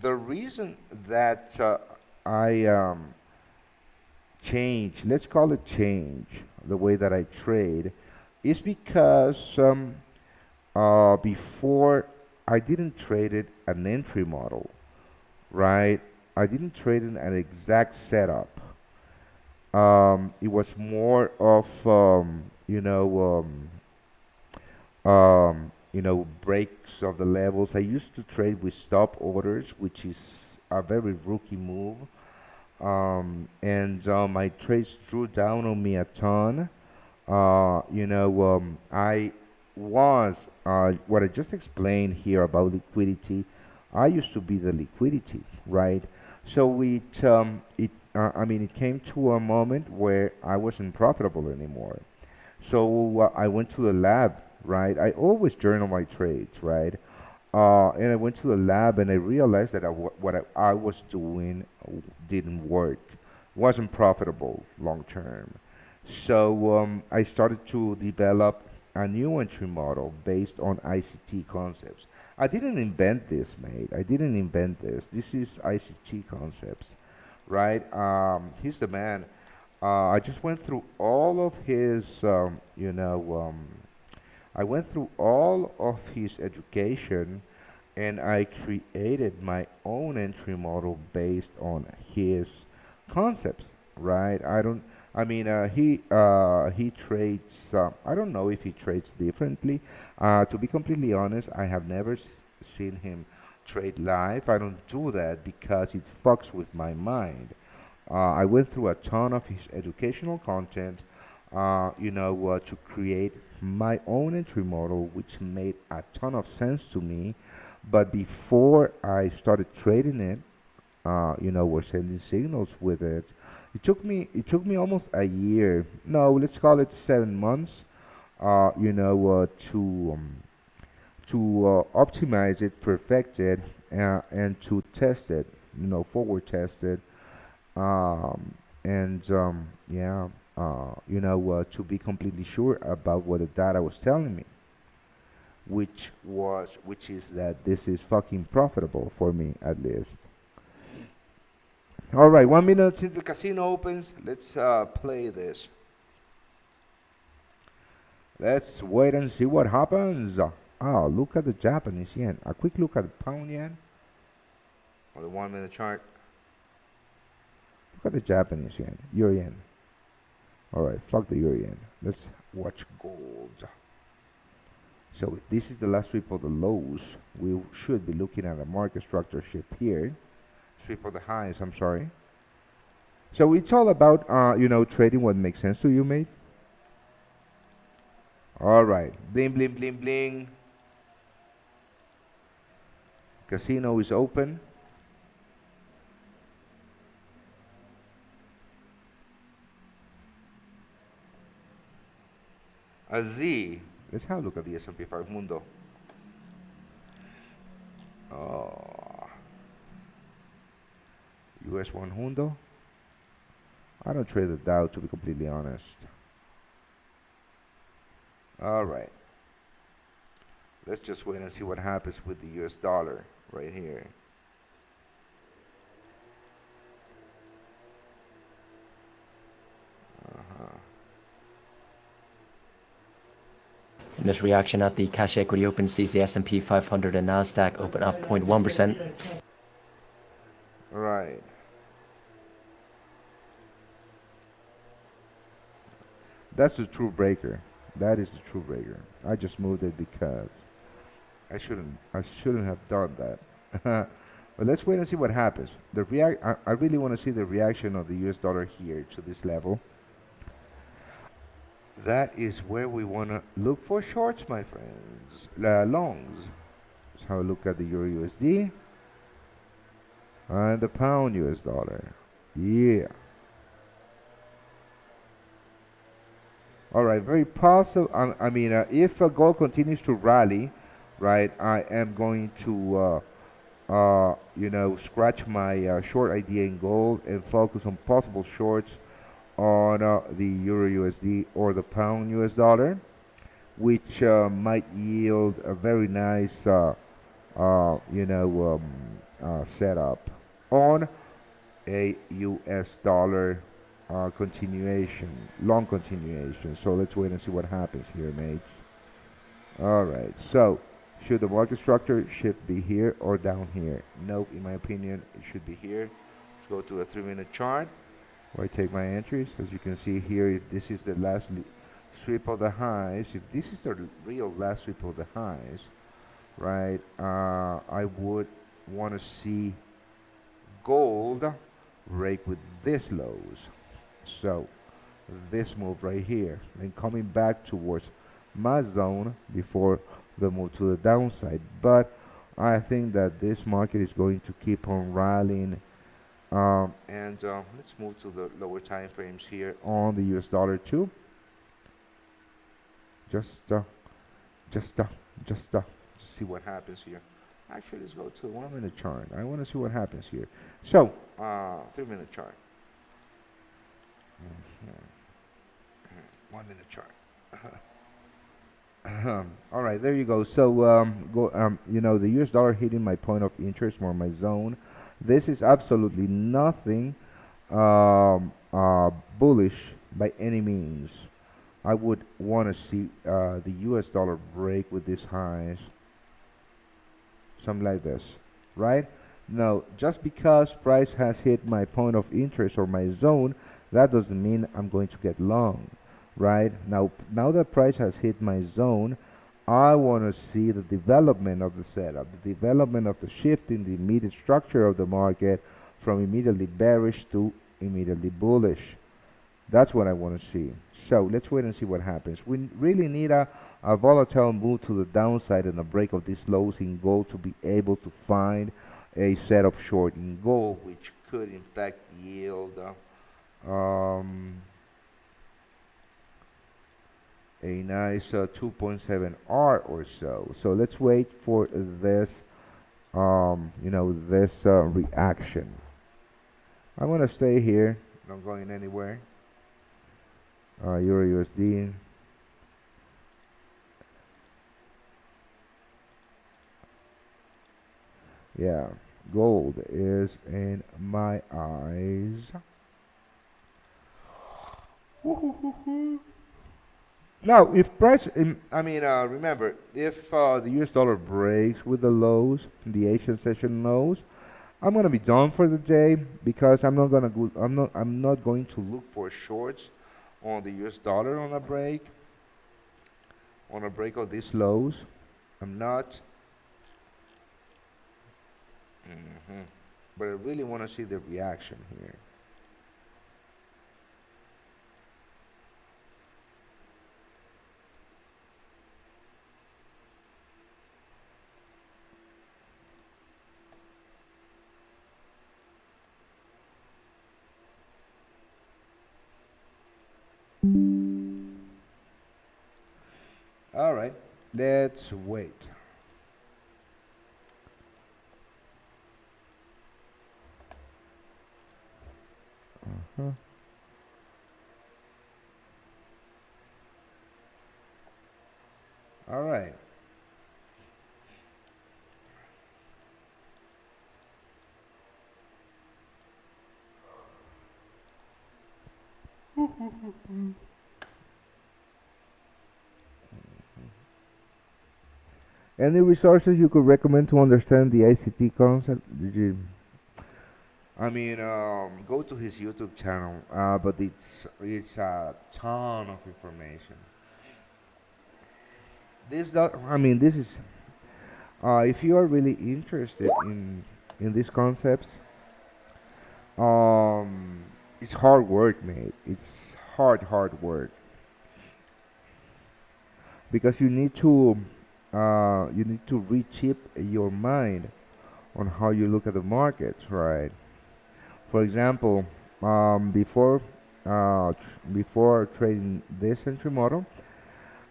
reason that I change, let's call it change, the way that I trade, is because before I didn't trade it an entry model, right? I didn't trade it an exact setup. It was more of breaks of the levels. I used to trade with stop orders, which is a very rookie move. And my trades drew down on me a ton. I was what I just explained here about liquidity. I used to be the liquidity, right? So it came to a moment where I wasn't profitable anymore. So I went to the lab, right? I always journal my trades, right? And I went to the lab and I realized that what I was doing didn't work, wasn't profitable long term. So I started to develop a new entry model based on ICT concepts. I didn't invent this, mate. I didn't invent this. This is ICT concepts, right? He's the man. I just went through all of his, I went through all of his education and I created my own entry model based on his concepts, right? He trades. I don't know if he trades differently. To be completely honest, I have never seen him trade live. I don't do that because it fucks with my mind. I went through a ton of his educational content, to create my own entry model, which made a ton of sense to me. But before I started trading it, we're sending signals with it. It took me almost a year. No, let's call it 7 months. To optimize it, perfect it, and to test it. Forward test it. And yeah. To be completely sure about what the data was telling me, which is that this is fucking profitable for me at least. All right, 1 minute until the casino opens. Let's play this. Let's wait and see what happens. Oh, look at the Japanese yen. A quick look at the pound yen on the 1 minute chart. Look at the Japanese yen, euro yen. All right, fuck the euro yen. Let's watch gold. So if this is the last sweep of the lows, we should be looking at a market structure shift here. Sweep of the highs, I'm sorry. So it's all about, trading what makes sense to you, mate. All right, bling, bling, bling, bling. Casino is open. A Z. Let's have a look at the S&P 500. Oh. US 100. I don't trade the Dow, to be completely honest. All right. Let's just wait and see what happens with the US dollar right here. In this reaction at the cash equity open sees the S&P 500 and Nasdaq open up 0.1%. Right. That's the true breaker. That is the true breaker. I just moved it because I shouldn't have done that. But let's wait and see what happens. I really want to see the reaction of the US dollar here to this level. That is where we want to look for shorts, my friends. Longs. Let's have a look at the Euro USD and the pound US dollar. Yeah. All right, very positive. If gold continues to rally, right, I am going to scratch my short idea in gold and focus on possible shorts on the Euro USD or the Pound US dollar, which might yield a very nice, setup on a US dollar continuation, long continuation. So let's wait and see what happens here, mates. All right. So should the market structure shift be here or down here? Nope. In my opinion, it should be here. Let's go to a 3-minute chart where I take my entries. As you can see here, if this is the last sweep of the highs, if this is the real last sweep of the highs, right, I would want to see gold break with this lows. So this move right here, and coming back towards my zone before the move to the downside. But I think that this market is going to keep on rallying. And let's move to the lower time frames here on the US dollar too. Just see what happens here. Actually, let's go to the 1-minute chart. I want to see what happens here. So, 3-minute chart. 1-minute chart. All right, there you go. So, the US dollar hitting my point of interest or my zone. This is absolutely nothing bullish by any means. I would want to see the US dollar break with these highs. Something like this, right? Now, just because price has hit my point of interest or my zone, that doesn't mean I'm going to get long, right? Now that price has hit my zone, I want to see the development of the setup, the development of the shift in the immediate structure of the market from immediately bearish to immediately bullish. That's what I want to see. So let's wait and see what happens. We really need a volatile move to the downside and a break of these lows in gold to be able to find a setup short in gold, which could in fact yield a nice 2.7 R or so. So let's wait for this, reaction. I'm gonna stay here, not going anywhere. Euro USD. Yeah, gold is in my eyes. Now, if price, remember, if the US dollar breaks with the lows, the Asian session lows, I'm gonna be done for the day because I'm not going to look for shorts on the US dollar on a break of these lows. I'm not. But I really want to see the reaction here. All right, let's wait. All right. Any resources you could recommend to understand the ICT concept? Go to his YouTube channel, but it's a ton of information. This is if you are really interested in these concepts, it's hard work, mate. It's hard work because you need to rechip your mind on how you look at the market, right? For example, before trading this entry model,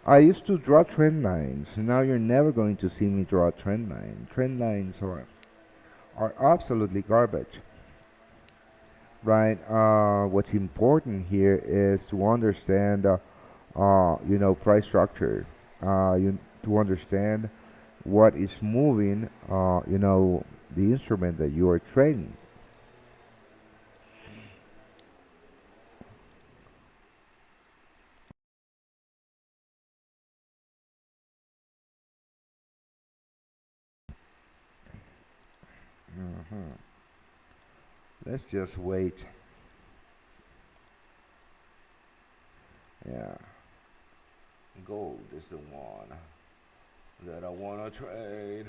I used to draw trend lines. Now you're never going to see me draw a trend line. Trend lines are absolutely garbage, right? What's important here is to understand, price structure. To understand what is moving, the instrument that you are trading. Let's just wait. Yeah, gold is the one that I want to trade.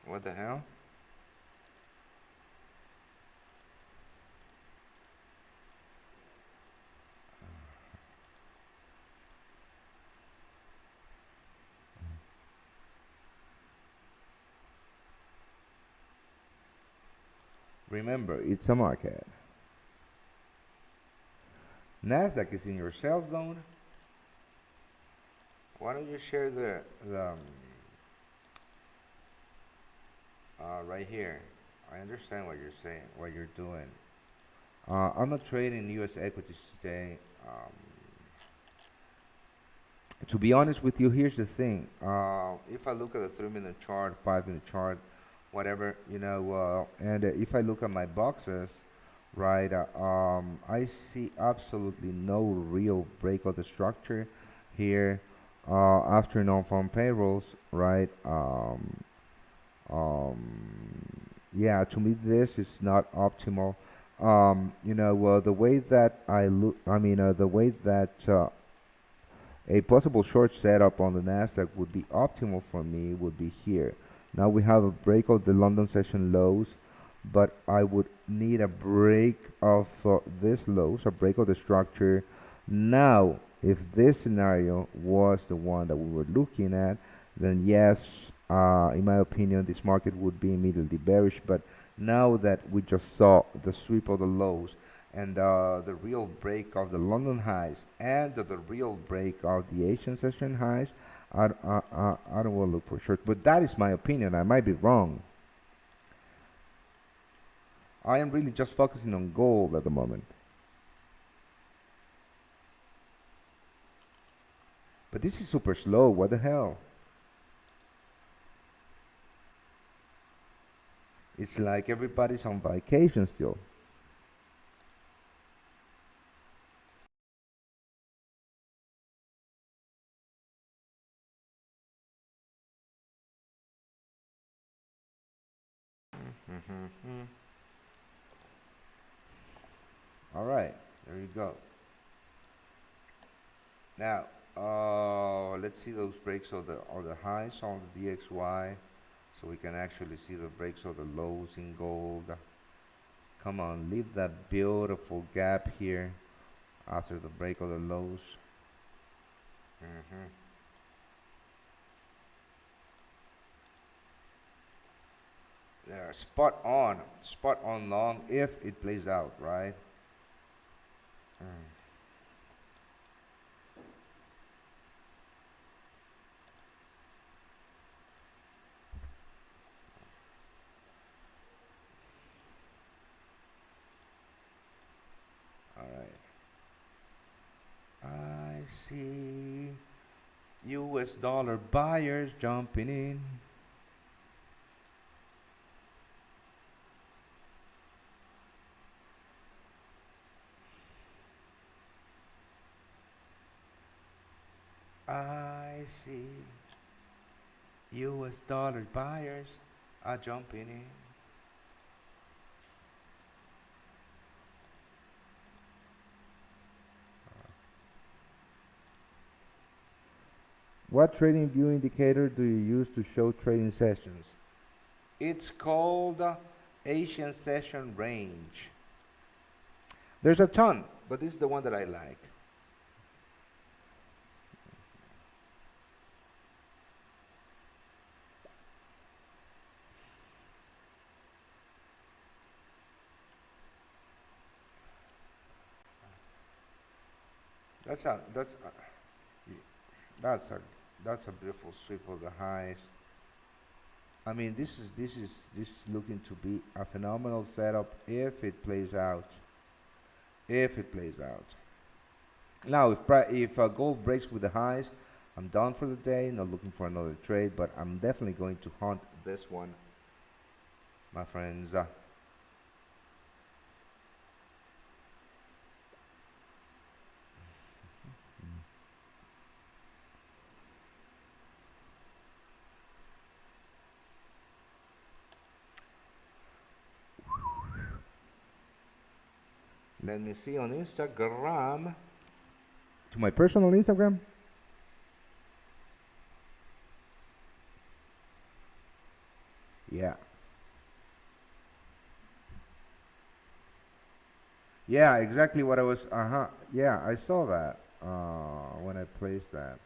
What the hell? Remember, it's a market. Nasdaq is in your sell zone. Why don't you share the right here? I understand what you're saying, what you're doing. I'm not trading U.S. equities today. To be honest with you, here's the thing. If I look at the 3 minute chart, 5 minute chart, whatever, and if I look at my boxes, right, I see absolutely no real break of the structure here after non-farm payrolls, right? Yeah, to me, this is not optimal. The way that the way that a possible short setup on the Nasdaq would be optimal for me would be here. Now we have a break of the London session lows, but I would need a break of this lows, a break of the structure. Now, if this scenario was the one that we were looking at, then yes, in my opinion, this market would be immediately bearish. But now that we just saw the sweep of the lows and the real break of the London highs and the real break of the Asian session highs, I don't want to look for short, but that is my opinion. I might be wrong. I am really just focusing on gold at the moment. But this is super slow. What the hell? It's like everybody's on vacation still. All right, there you go. Now, let's see those breaks of the highs on the DXY, so we can actually see the breaks of the lows in gold. Come on, leave that beautiful gap here after the break of the lows. There, spot on long if it plays out, right? All right. I see U.S. dollar buyers jumping in. I see U.S. dollar buyers are jumping in. What trading view indicator do you use to show trading sessions? It's called Asian Session Range. There's a ton, but this is the one that I like. That's a y- that's a that's a beautiful sweep of the highs. I mean, this is looking to be a phenomenal setup if it plays out. If it plays out. Now, if gold breaks with the highs, I'm done for the day. Not looking for another trade, but I'm definitely going to hunt this one, my friends. Let me see on Instagram. To my personal Instagram. Yeah. Yeah, exactly what I was. Uh huh. Yeah, I saw that. When I placed that.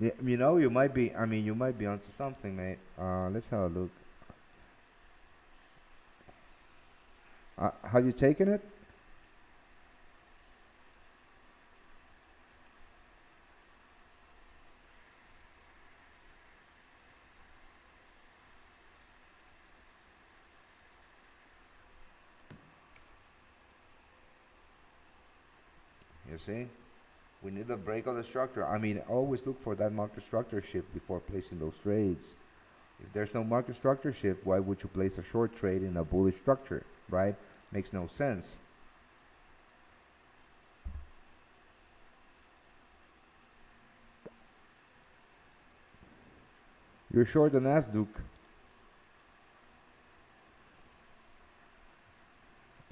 You know, you might be. I mean, you might be onto something, mate. Let's have a look. Have you taken it? You see, we need a break of the structure. I mean, always look for that market structure shift before placing those trades. If there's no market structure shift, why would you place a short trade in a bullish structure, right? Makes no sense. You're short the Nasdaq.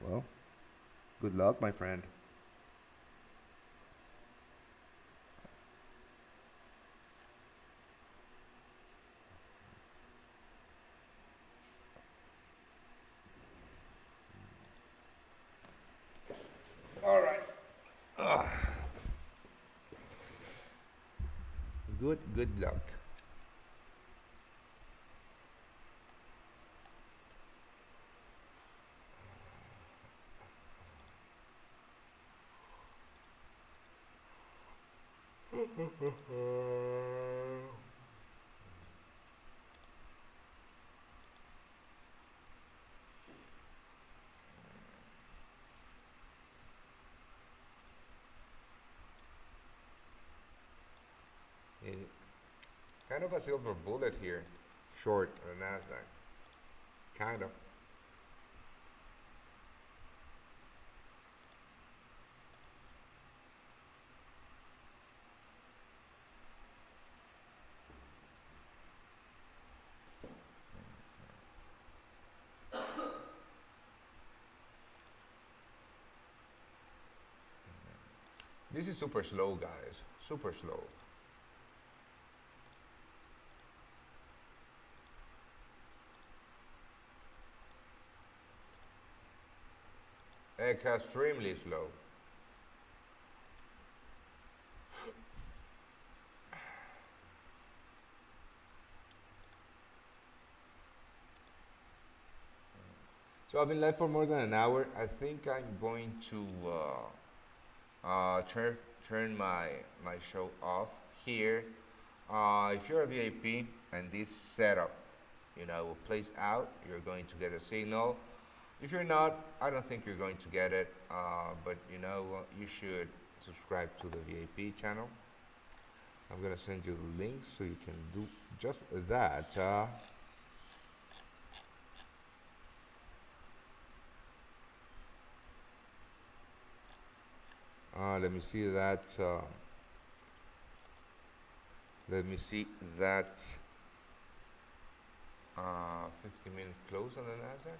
Well, good luck, my friend. All right. Good luck. Eh, Kind of a silver bullet here, short the Nasdaq. Kind of. This is super slow, guys. Super slow. Extremely slow. So I've been live for more than an hour. I think I'm going to turn my show off here. If you're a VIP and this setup, plays out, you're going to get a signal. If you're not, I don't think you're going to get it. But you should subscribe to the VIP channel. I'm gonna send you the link so you can do just that. Let me see that. Let me see that. 50-minute close on the Nasdaq.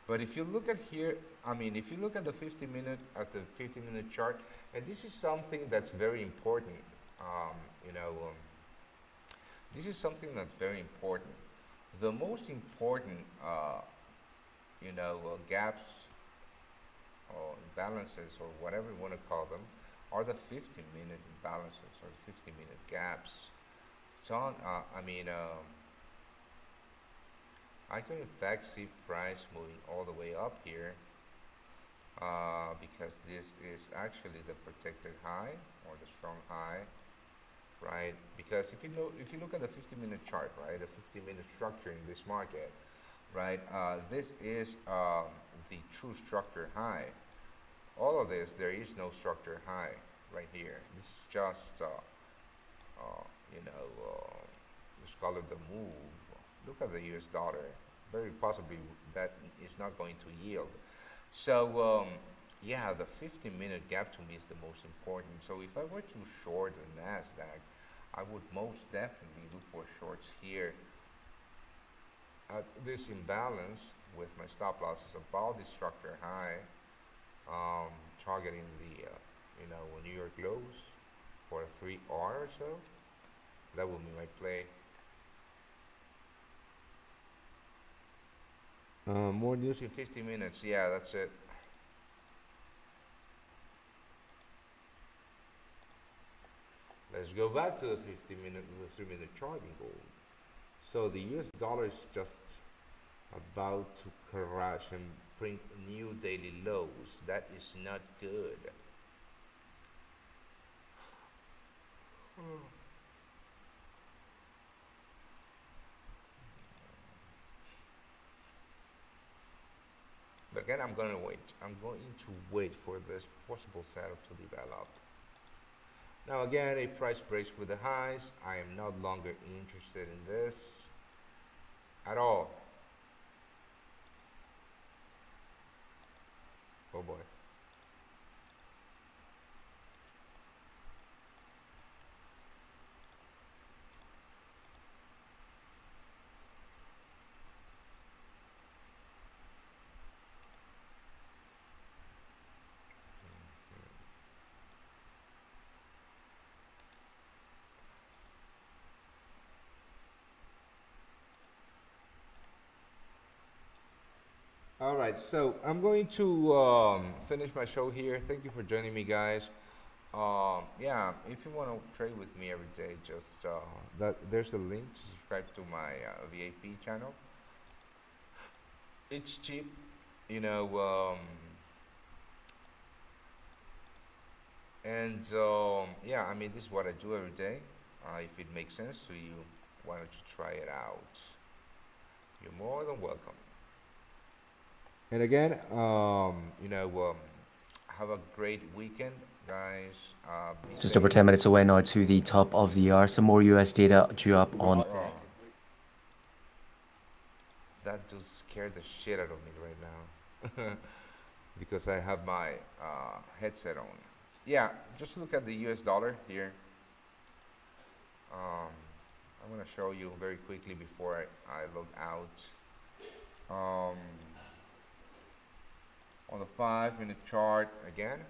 But if you look at here, I mean, if you look at the 50-minute chart, and this is something that's very important. Um, you know, um, this is something that's very important. The most important, gaps or imbalances or whatever you want to call them, are the 50-minute imbalances or 50-minute gaps. John, I can in fact see price moving all the way up here, because this is actually the protected high or the strong high, right? Because if you look at the 50-minute chart, right, the 50-minute structure in this market, right, this is the true structure high. All of this, there is no structure high right here. This is just, you know, let's call it the move. Look at the US dollar. Very possibly that is not going to yield. So, yeah, the 50-minute gap to me is the most important. So if I were to short the NASDAQ, I would most definitely look for shorts here at this imbalance with my stop losses above the structure high, targeting the New York lows for a 3R or so. That will be my play. More news in 50 minutes. Yeah, that's it. Let's go back to the 50-minute, the 3-minute chart in gold. So the US dollar is just about to crash and print new daily lows. That is not good. But again, I'm going to wait. I'm going to wait for this possible setup to develop. Now again, if price breaks with the highs, I am no longer interested in this at all. Oh boy. All right, so I'm going to finish my show here. Thank you for joining me, guys. Yeah, if you want to trade with me every day, just there's a link to subscribe to my VIP channel. It's cheap, you know, and yeah, I mean, this is what I do every day. If it makes sense to you, why don't you try it out? You're more than welcome. And again, have a great weekend, guys. Be Just safe. over 10 minutes away now to the top of the hour. Some more US data due up on Oh, deck. that just scared the shit out of me right now because I have my headset on. Yeah, just look at the US dollar here. I'm going to show you very quickly before I log out. Um, on the 5-minute chart again.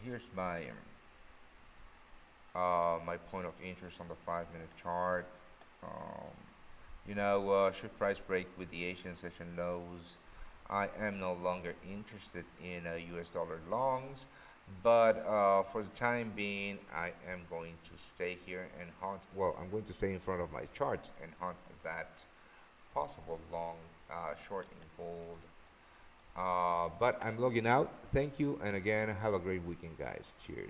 Here's my point of interest on the 5-minute chart. Should price break with the Asian session lows, I am no longer interested in US dollar longs, but for the time being, I am going to stay here and hunt. Well, I'm going to stay in front of my charts and hunt that possible long short in gold. But I'm logging out. Thank you, and again, have a great weekend, guys. Cheers.